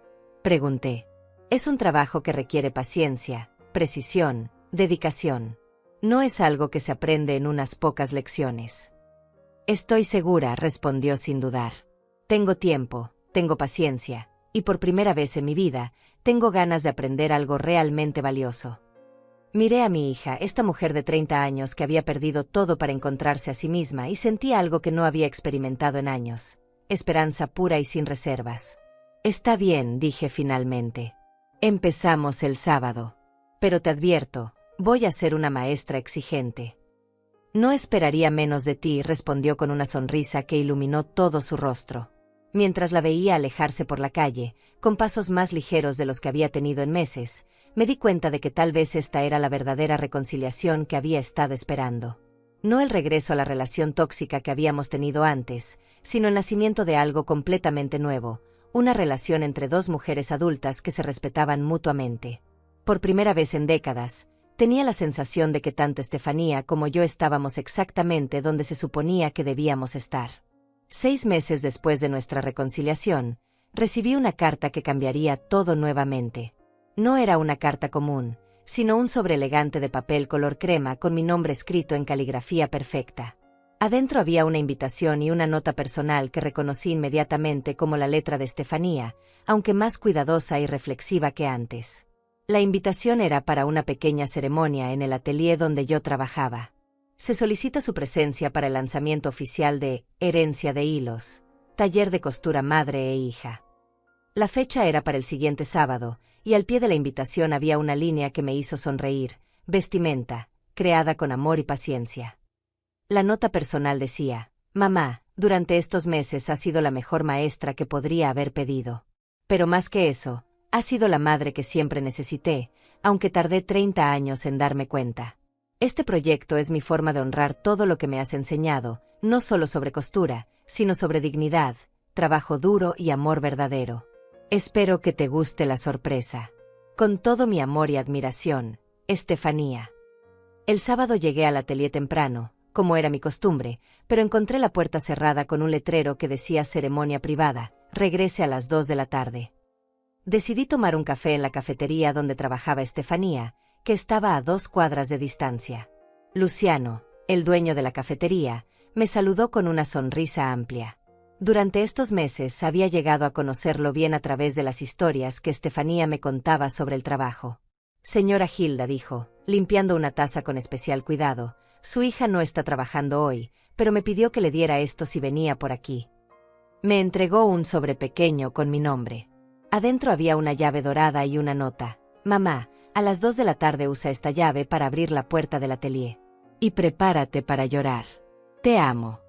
pregunté. Es un trabajo que requiere paciencia, precisión, dedicación. No es algo que se aprende en unas pocas lecciones. Estoy segura, respondió sin dudar. Tengo tiempo, tengo paciencia, y por primera vez en mi vida, tengo ganas de aprender algo realmente valioso. Miré a mi hija, esta mujer de 30 años que había perdido todo para encontrarse a sí misma, y sentí algo que no había experimentado en años: esperanza pura y sin reservas. Está bien, dije finalmente. Empezamos el sábado. Pero te advierto, voy a ser una maestra exigente. No esperaría menos de ti, respondió con una sonrisa que iluminó todo su rostro. Mientras la veía alejarse por la calle, con pasos más ligeros de los que había tenido en meses, me di cuenta de que tal vez esta era la verdadera reconciliación que había estado esperando. No el regreso a la relación tóxica que habíamos tenido antes, sino el nacimiento de algo completamente nuevo, una relación entre dos mujeres adultas que se respetaban mutuamente. Por primera vez en décadas, tenía la sensación de que tanto Estefanía como yo estábamos exactamente donde se suponía que debíamos estar. 6 meses después de nuestra reconciliación, recibí una carta que cambiaría todo nuevamente. No era una carta común, sino un sobre elegante de papel color crema con mi nombre escrito en caligrafía perfecta. Adentro había una invitación y una nota personal que reconocí inmediatamente como la letra de Estefanía, aunque más cuidadosa y reflexiva que antes. La invitación era para una pequeña ceremonia en el atelier donde yo trabajaba. Se solicita su presencia para el lanzamiento oficial de Herencia de Hilos, taller de costura madre e hija. La fecha era para el siguiente sábado, y al pie de la invitación había una línea que me hizo sonreír: vestimenta, creada con amor y paciencia. La nota personal decía: mamá, durante estos meses has sido la mejor maestra que podría haber pedido. Pero más que eso, has sido la madre que siempre necesité, aunque tardé 30 años en darme cuenta. Este proyecto es mi forma de honrar todo lo que me has enseñado, no solo sobre costura, sino sobre dignidad, trabajo duro y amor verdadero. Espero que te guste la sorpresa. Con todo mi amor y admiración, Estefanía. El sábado llegué al atelier temprano, como era mi costumbre, pero encontré la puerta cerrada con un letrero que decía ceremonia privada, regrese a las 2 de la tarde. Decidí tomar un café en la cafetería donde trabajaba Estefanía, que estaba a 2 cuadras de distancia. Luciano, el dueño de la cafetería, me saludó con una sonrisa amplia. Durante estos meses había llegado a conocerlo bien a través de las historias que Estefanía me contaba sobre el trabajo. Señora Hilda, dijo, limpiando una taza con especial cuidado, su hija no está trabajando hoy, pero me pidió que le diera esto si venía por aquí. Me entregó un sobre pequeño con mi nombre. Adentro había una llave dorada y una nota. Mamá, a las 2 de la tarde usa esta llave para abrir la puerta del atelier. Y prepárate para llorar. Te amo.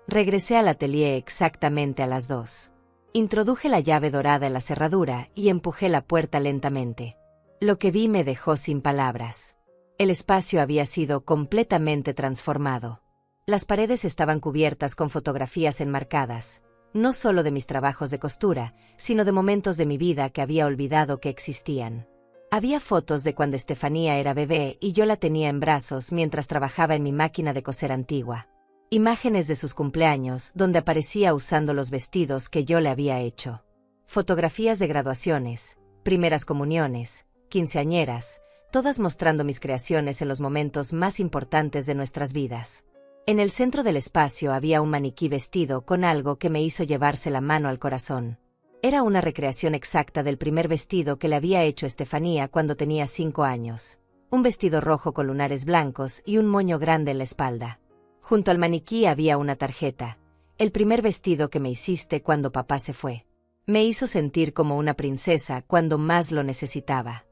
Regresé al atelier exactamente a las 2. Introduje la llave dorada en la cerradura y empujé la puerta lentamente. Lo que vi me dejó sin palabras. El espacio había sido completamente transformado. Las paredes estaban cubiertas con fotografías enmarcadas, no solo de mis trabajos de costura, sino de momentos de mi vida que había olvidado que existían. Había fotos de cuando Estefanía era bebé y yo la tenía en brazos mientras trabajaba en mi máquina de coser antigua. Imágenes de sus cumpleaños, donde aparecía usando los vestidos que yo le había hecho. Fotografías de graduaciones, primeras comuniones, quinceañeras, todas mostrando mis creaciones en los momentos más importantes de nuestras vidas. En el centro del espacio había un maniquí vestido con algo que me hizo llevarse la mano al corazón. Era una recreación exacta del primer vestido que le había hecho Estefanía cuando tenía 5 años. Un vestido rojo con lunares blancos y un moño grande en la espalda. Junto al maniquí había una tarjeta. El primer vestido que me hiciste cuando papá se fue. Me hizo sentir como una princesa cuando más lo necesitaba.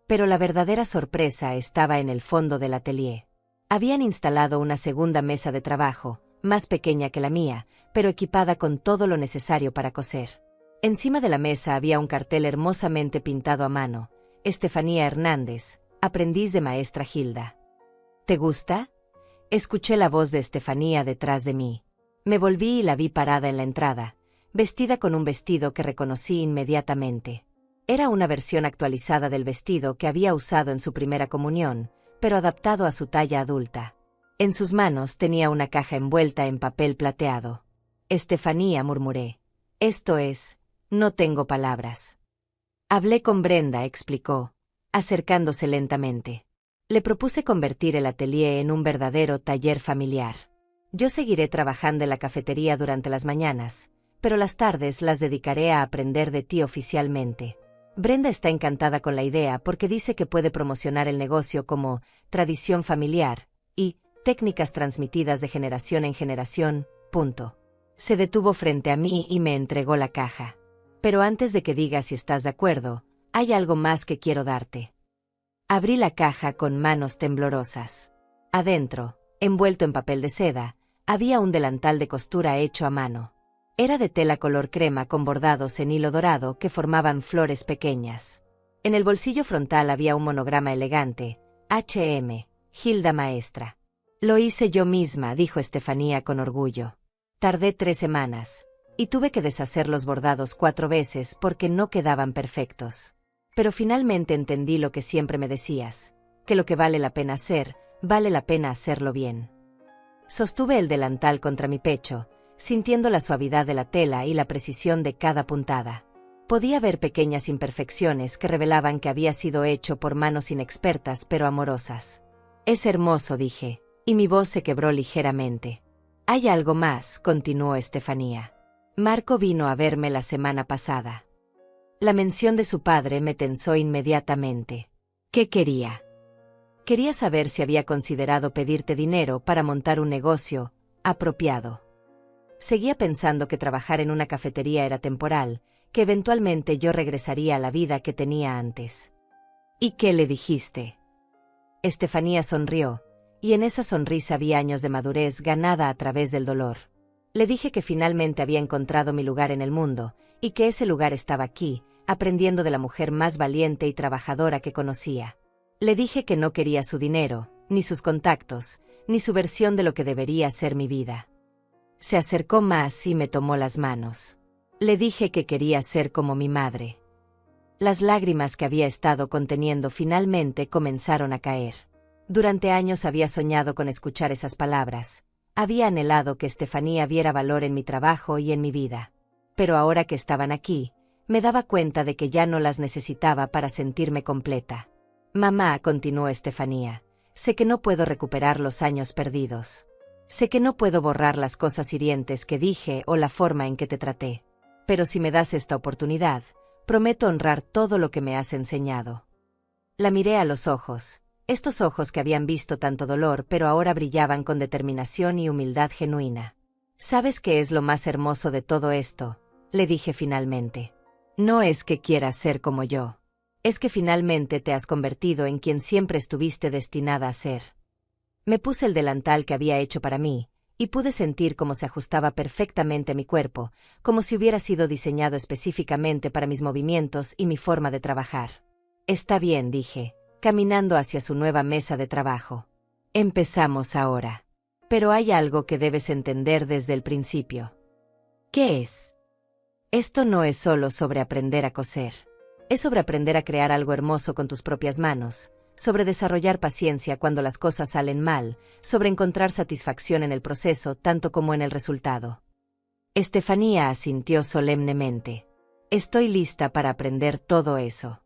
Pero la verdadera sorpresa estaba en el fondo del atelier. Habían instalado una segunda mesa de trabajo, más pequeña que la mía, pero equipada con todo lo necesario para coser. Encima de la mesa había un cartel hermosamente pintado a mano. Estefanía Hernández, aprendiz de maestra Hilda. ¿Te gusta? Escuché la voz de Estefanía detrás de mí. Me volví y la vi parada en la entrada, vestida con un vestido que reconocí inmediatamente. Era una versión actualizada del vestido que había usado en su primera comunión, pero adaptado a su talla adulta. En sus manos tenía una caja envuelta en papel plateado. Estefanía, murmuré. Esto es, no tengo palabras. Hablé con Brenda, explicó, acercándose lentamente. Le propuse convertir el atelier en un verdadero taller familiar. Yo seguiré trabajando en la cafetería durante las mañanas, pero las tardes las dedicaré a aprender de ti oficialmente. Brenda está encantada con la idea porque dice que puede promocionar el negocio como tradición familiar y técnicas transmitidas de generación en generación, punto. Se detuvo frente a mí y me entregó la caja. Pero antes de que digas si estás de acuerdo, hay algo más que quiero darte. Abrí la caja con manos temblorosas. Adentro, envuelto en papel de seda, había un delantal de costura hecho a mano. Era de tela color crema con bordados en hilo dorado que formaban flores pequeñas. En el bolsillo frontal había un monograma elegante, H.M., Hilda Maestra. Lo hice yo misma, dijo Estefanía con orgullo. Tardé 3 semanas, y tuve que deshacer los bordados 4 veces porque no quedaban perfectos. Pero finalmente entendí lo que siempre me decías, que lo que vale la pena hacer, vale la pena hacerlo bien. Sostuve el delantal contra mi pecho, sintiendo la suavidad de la tela y la precisión de cada puntada. Podía ver pequeñas imperfecciones que revelaban que había sido hecho por manos inexpertas pero amorosas. Es hermoso, dije, y mi voz se quebró ligeramente. Hay algo más, continuó Estefanía. Marco vino a verme la semana pasada. La mención de su padre me tensó inmediatamente. ¿Qué quería? Quería saber si había considerado pedirte dinero para montar un negocio apropiado. Seguía pensando que trabajar en una cafetería era temporal, que eventualmente yo regresaría a la vida que tenía antes. ¿Y qué le dijiste? Estefanía sonrió, y en esa sonrisa vi años de madurez ganada a través del dolor. Le dije que finalmente había encontrado mi lugar en el mundo, y que ese lugar estaba aquí, aprendiendo de la mujer más valiente y trabajadora que conocía. Le dije que no quería su dinero, ni sus contactos, ni su versión de lo que debería ser mi vida. Se acercó más y me tomó las manos. Le dije que quería ser como mi madre. Las lágrimas que había estado conteniendo finalmente comenzaron a caer. Durante años había soñado con escuchar esas palabras. Había anhelado que Estefanía viera valor en mi trabajo y en mi vida. Pero ahora que estaban aquí, me daba cuenta de que ya no las necesitaba para sentirme completa. Mamá, continuó Estefanía, sé que no puedo recuperar los años perdidos. Sé que no puedo borrar las cosas hirientes que dije o la forma en que te traté. Pero si me das esta oportunidad, prometo honrar todo lo que me has enseñado. La miré a los ojos, estos ojos que habían visto tanto dolor pero ahora brillaban con determinación y humildad genuina. ¿Sabes qué es lo más hermoso de todo esto?, le dije finalmente. No es que quieras ser como yo. Es que finalmente te has convertido en quien siempre estuviste destinada a ser. Me puse el delantal que había hecho para mí, y pude sentir cómo se ajustaba perfectamente a mi cuerpo, como si hubiera sido diseñado específicamente para mis movimientos y mi forma de trabajar. Está bien, dije, caminando hacia su nueva mesa de trabajo. Empezamos ahora. Pero hay algo que debes entender desde el principio. ¿Qué es? Esto no es solo sobre aprender a coser. Es sobre aprender a crear algo hermoso con tus propias manos, sobre desarrollar paciencia cuando las cosas salen mal, sobre encontrar satisfacción en el proceso tanto como en el resultado. Estefanía asintió solemnemente. Estoy lista para aprender todo eso.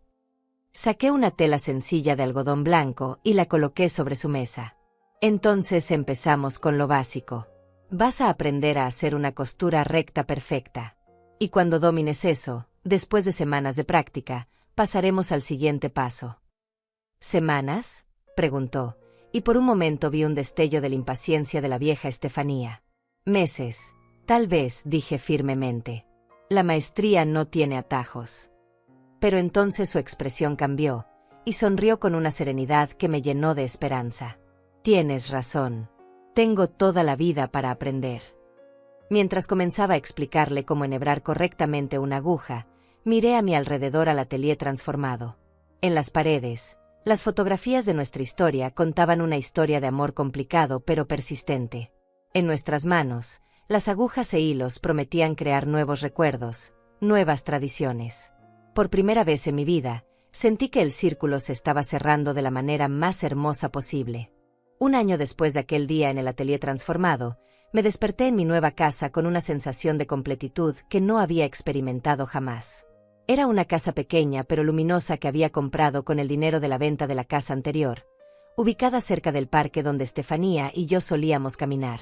Saqué una tela sencilla de algodón blanco y la coloqué sobre su mesa. Entonces empezamos con lo básico. Vas a aprender a hacer una costura recta perfecta. Y cuando domines eso, después de semanas de práctica, pasaremos al siguiente paso. ¿Semanas?, preguntó, y por un momento vi un destello de la impaciencia de la vieja Estefanía. Meses, tal vez, dije firmemente. La maestría no tiene atajos. Pero entonces su expresión cambió, y sonrió con una serenidad que me llenó de esperanza. Tienes razón. Tengo toda la vida para aprender. Mientras comenzaba a explicarle cómo enhebrar correctamente una aguja, miré a mi alrededor al atelier transformado. En las paredes, las fotografías de nuestra historia contaban una historia de amor complicado pero persistente. En nuestras manos, las agujas e hilos prometían crear nuevos recuerdos, nuevas tradiciones. Por primera vez en mi vida, sentí que el círculo se estaba cerrando de la manera más hermosa posible. Un año después de aquel día en el atelier transformado, me desperté en mi nueva casa con una sensación de completitud que no había experimentado jamás. Era una casa pequeña pero luminosa que había comprado con el dinero de la venta de la casa anterior, ubicada cerca del parque donde Estefanía y yo solíamos caminar.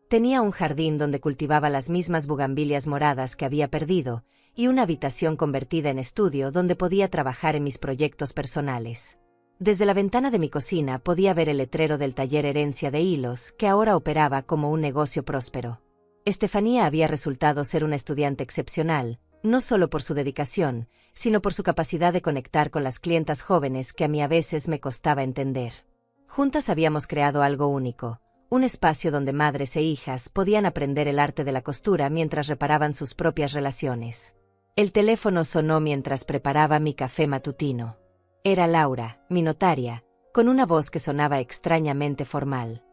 Tenía un jardín donde cultivaba las mismas bugambilias moradas que había perdido, y una habitación convertida en estudio donde podía trabajar en mis proyectos personales. Desde la ventana de mi cocina podía ver el letrero del taller Herencia de Hilos, que ahora operaba como un negocio próspero. Estefanía había resultado ser una estudiante excepcional, no solo por su dedicación, sino por su capacidad de conectar con las clientas jóvenes que a mí a veces me costaba entender. Juntas habíamos creado algo único, un espacio donde madres e hijas podían aprender el arte de la costura mientras reparaban sus propias relaciones. El teléfono sonó mientras preparaba mi café matutino. Era Laura, mi notaria, con una voz que sonaba extrañamente formal.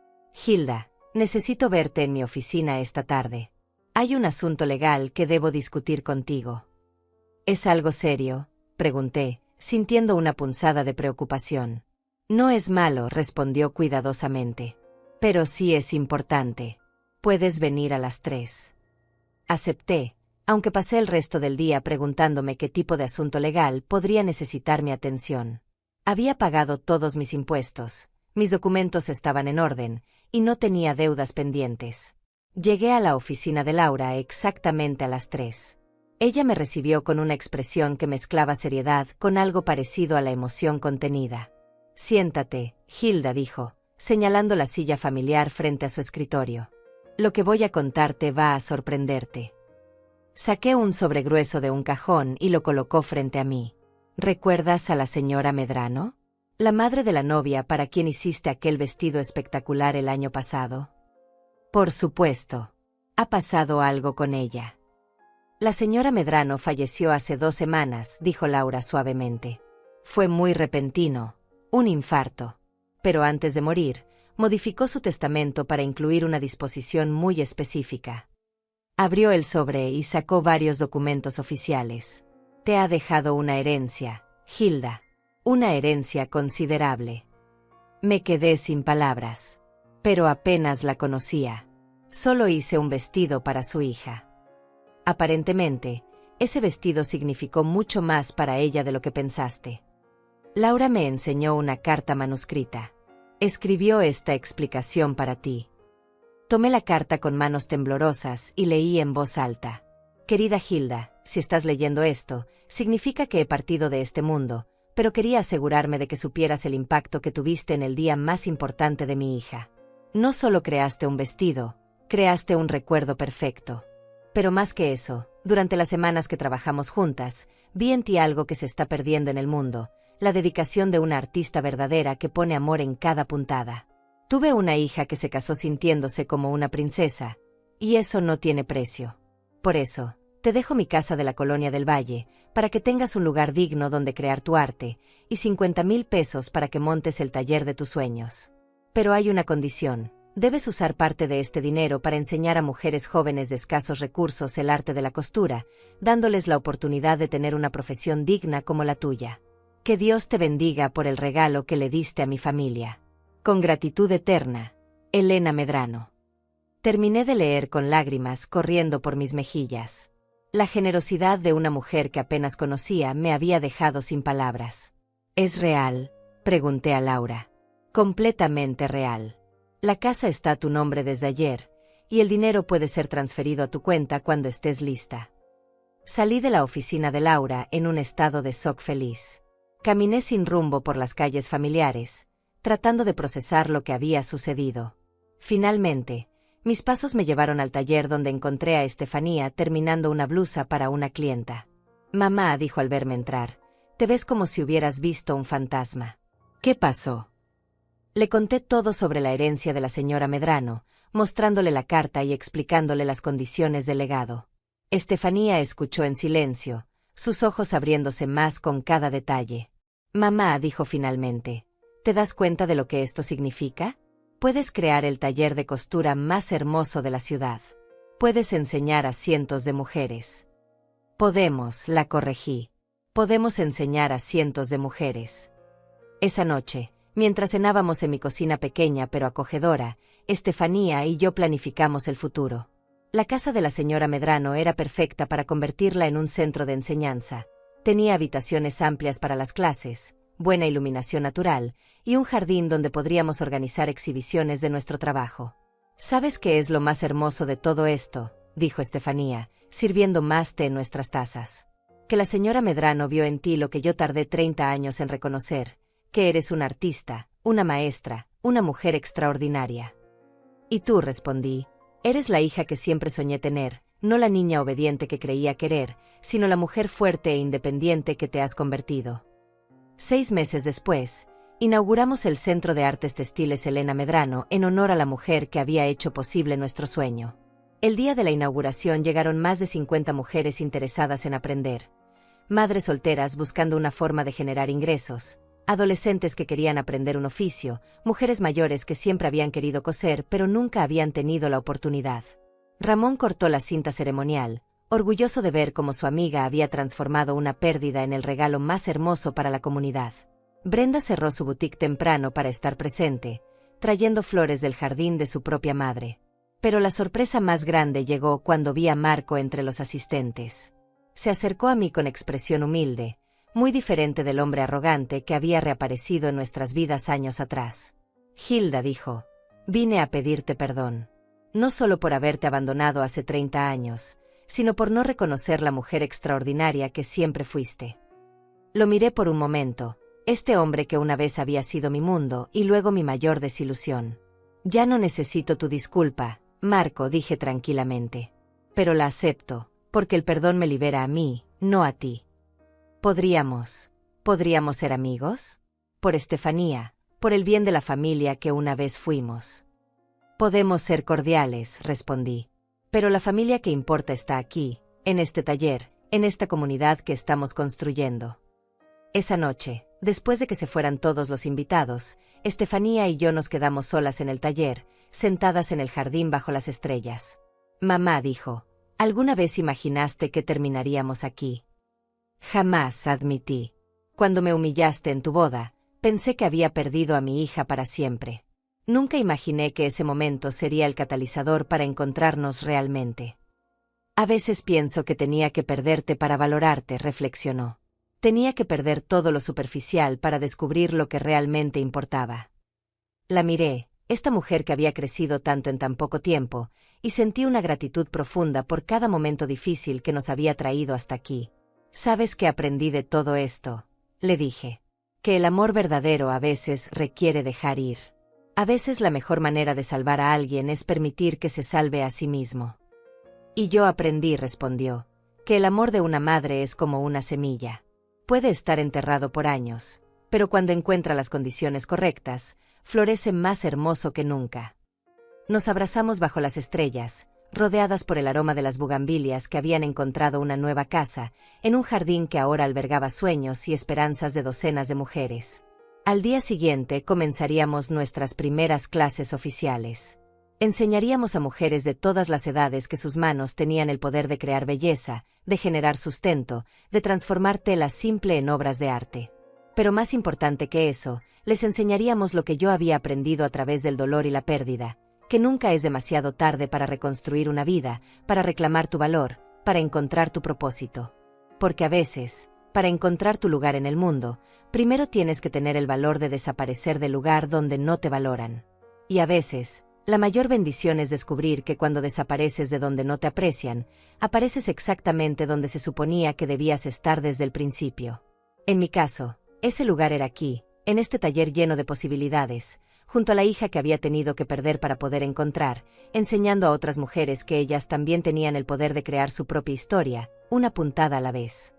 Hilda, necesito verte en mi oficina esta tarde. Hay un asunto legal que debo discutir contigo. ¿Es algo serio?, pregunté, sintiendo una punzada de preocupación. No es malo, respondió cuidadosamente. Pero sí es importante. Puedes venir a las 3. Acepté, aunque pasé el resto del día preguntándome qué tipo de asunto legal podría necesitar mi atención. Había pagado todos mis impuestos, mis documentos estaban en orden, y no tenía deudas pendientes. Llegué a la oficina de Laura exactamente a las 3. Ella me recibió con una expresión que mezclaba seriedad con algo parecido a la emoción contenida. Siéntate, Hilda, dijo, señalando la silla familiar frente a su escritorio. Lo que voy a contarte va a sorprenderte. Saqué un sobre grueso de un cajón y lo colocó frente a mí. ¿Recuerdas a la señora Medrano? La madre de la novia para quien hiciste aquel vestido espectacular el año pasado. Por supuesto. Ha pasado algo con ella. La señora Medrano falleció hace 2 semanas, dijo Laura suavemente. Fue muy repentino. Un infarto. pero antes de morir, modificó su testamento para incluir una disposición muy específica. Abrió el sobre y sacó varios documentos oficiales. Te ha dejado una herencia, Hilda. Una herencia considerable. Me quedé sin palabras. Pero apenas la conocía. Solo hice un vestido para su hija. Aparentemente, ese vestido significó mucho más para ella de lo que pensaste. Laura me enseñó una carta manuscrita. Escribió esta explicación para ti. Tomé la carta con manos temblorosas y leí en voz alta. Querida Hilda, si estás leyendo esto, significa que he partido de este mundo, pero quería asegurarme de que supieras el impacto que tuviste en el día más importante de mi hija. No solo creaste un vestido, creaste un recuerdo perfecto. Pero más que eso, durante las semanas que trabajamos juntas, vi en ti algo que se está perdiendo en el mundo, la dedicación de una artista verdadera que pone amor en cada puntada. Tuve una hija que se casó sintiéndose como una princesa, y eso no tiene precio. Por eso, te dejo mi casa de la Colonia del Valle, para que tengas un lugar digno donde crear tu arte, y 50,000 pesos para que montes el taller de tus sueños. Pero hay una condición. Debes usar parte de este dinero para enseñar a mujeres jóvenes de escasos recursos el arte de la costura, dándoles la oportunidad de tener una profesión digna como la tuya. Que Dios te bendiga por el regalo que le diste a mi familia. Con gratitud eterna, Elena Medrano. Terminé de leer con lágrimas corriendo por mis mejillas. La generosidad de una mujer que apenas conocía me había dejado sin palabras. ¿Es real?, pregunté a Laura. Completamente real. La casa está a tu nombre desde ayer, y el dinero puede ser transferido a tu cuenta cuando estés lista. Salí de la oficina de Laura en un estado de shock feliz. Caminé sin rumbo por las calles familiares, tratando de procesar lo que había sucedido. Finalmente, mis pasos me llevaron al taller donde encontré a Estefanía terminando una blusa para una clienta. Mamá, dijo al verme entrar, te ves como si hubieras visto un fantasma. ¿Qué pasó? Le conté todo sobre la herencia de la señora Medrano, mostrándole la carta y explicándole las condiciones del legado. Estefanía escuchó en silencio, sus ojos abriéndose más con cada detalle. Mamá, dijo finalmente, ¿te das cuenta de lo que esto significa? Puedes crear el taller de costura más hermoso de la ciudad. Puedes enseñar a cientos de mujeres. Podemos, la corregí. Podemos enseñar a cientos de mujeres. Esa noche, mientras cenábamos en mi cocina pequeña pero acogedora, Estefanía y yo planificamos el futuro. La casa de la señora Medrano era perfecta para convertirla en un centro de enseñanza. Tenía habitaciones amplias para las clases, buena iluminación natural, y un jardín donde podríamos organizar exhibiciones de nuestro trabajo. ¿Sabes qué es lo más hermoso de todo esto?, dijo Estefanía, sirviendo más té en nuestras tazas. Que la señora Medrano vio en ti lo que yo tardé 30 años en reconocer, que eres una artista, una maestra, una mujer extraordinaria. Y tú, respondí, eres la hija que siempre soñé tener, no la niña obediente que creía querer, sino la mujer fuerte e independiente que te has convertido. 6 meses después, inauguramos el Centro de Artes Textiles Elena Medrano en honor a la mujer que había hecho posible nuestro sueño. El día de la inauguración llegaron más de 50 mujeres interesadas en aprender. Madres solteras buscando una forma de generar ingresos, adolescentes que querían aprender un oficio, mujeres mayores que siempre habían querido coser pero nunca habían tenido la oportunidad. Ramón cortó la cinta ceremonial, orgulloso de ver cómo su amiga había transformado una pérdida en el regalo más hermoso para la comunidad. Brenda cerró su boutique temprano para estar presente, trayendo flores del jardín de su propia madre. Pero la sorpresa más grande llegó cuando vi a Marco entre los asistentes. Se acercó a mí con expresión humilde, muy diferente del hombre arrogante que había reaparecido en nuestras vidas años atrás. Hilda, dijo, vine a pedirte perdón. No solo por haberte abandonado hace 30 años, sino por no reconocer la mujer extraordinaria que siempre fuiste. Lo miré por un momento, este hombre que una vez había sido mi mundo y luego mi mayor desilusión. Ya no necesito tu disculpa, Marco, dije tranquilamente. Pero la acepto, porque el perdón me libera a mí, no a ti. ¿Podríamos ser amigos? Por Estefanía, por el bien de la familia que una vez fuimos. Podemos ser cordiales, respondí. Pero la familia que importa está aquí, en este taller, en esta comunidad que estamos construyendo. Esa noche, después de que se fueran todos los invitados, Estefanía y yo nos quedamos solas en el taller, sentadas en el jardín bajo las estrellas. Mamá dijo, ¿alguna vez imaginaste que terminaríamos aquí? Jamás, admití. Cuando me humillaste en tu boda, pensé que había perdido a mi hija para siempre. Nunca imaginé que ese momento sería el catalizador para encontrarnos realmente. A veces pienso que tenía que perderte para valorarte, reflexionó. Tenía que perder todo lo superficial para descubrir lo que realmente importaba. La miré, esta mujer que había crecido tanto en tan poco tiempo, y sentí una gratitud profunda por cada momento difícil que nos había traído hasta aquí. ¿Sabes qué aprendí de todo esto?, le dije. Que el amor verdadero a veces requiere dejar ir. A veces la mejor manera de salvar a alguien es permitir que se salve a sí mismo. Y yo aprendí, respondió, que el amor de una madre es como una semilla. Puede estar enterrado por años, pero cuando encuentra las condiciones correctas, florece más hermoso que nunca. Nos abrazamos bajo las estrellas, rodeadas por el aroma de las bugambilias que habían encontrado una nueva casa, en un jardín que ahora albergaba sueños y esperanzas de docenas de mujeres. Al día siguiente comenzaríamos nuestras primeras clases oficiales. Enseñaríamos a mujeres de todas las edades que sus manos tenían el poder de crear belleza, de generar sustento, de transformar tela simple en obras de arte. Pero más importante que eso, les enseñaríamos lo que yo había aprendido a través del dolor y la pérdida, que nunca es demasiado tarde para reconstruir una vida, para reclamar tu valor, para encontrar tu propósito. Porque a veces, para encontrar tu lugar en el mundo, primero tienes que tener el valor de desaparecer del lugar donde no te valoran. Y a veces, la mayor bendición es descubrir que cuando desapareces de donde no te aprecian, apareces exactamente donde se suponía que debías estar desde el principio. En mi caso, ese lugar era aquí, en este taller lleno de posibilidades, junto a la hija que había tenido que perder para poder encontrar, enseñando a otras mujeres que ellas también tenían el poder de crear su propia historia, una puntada a la vez.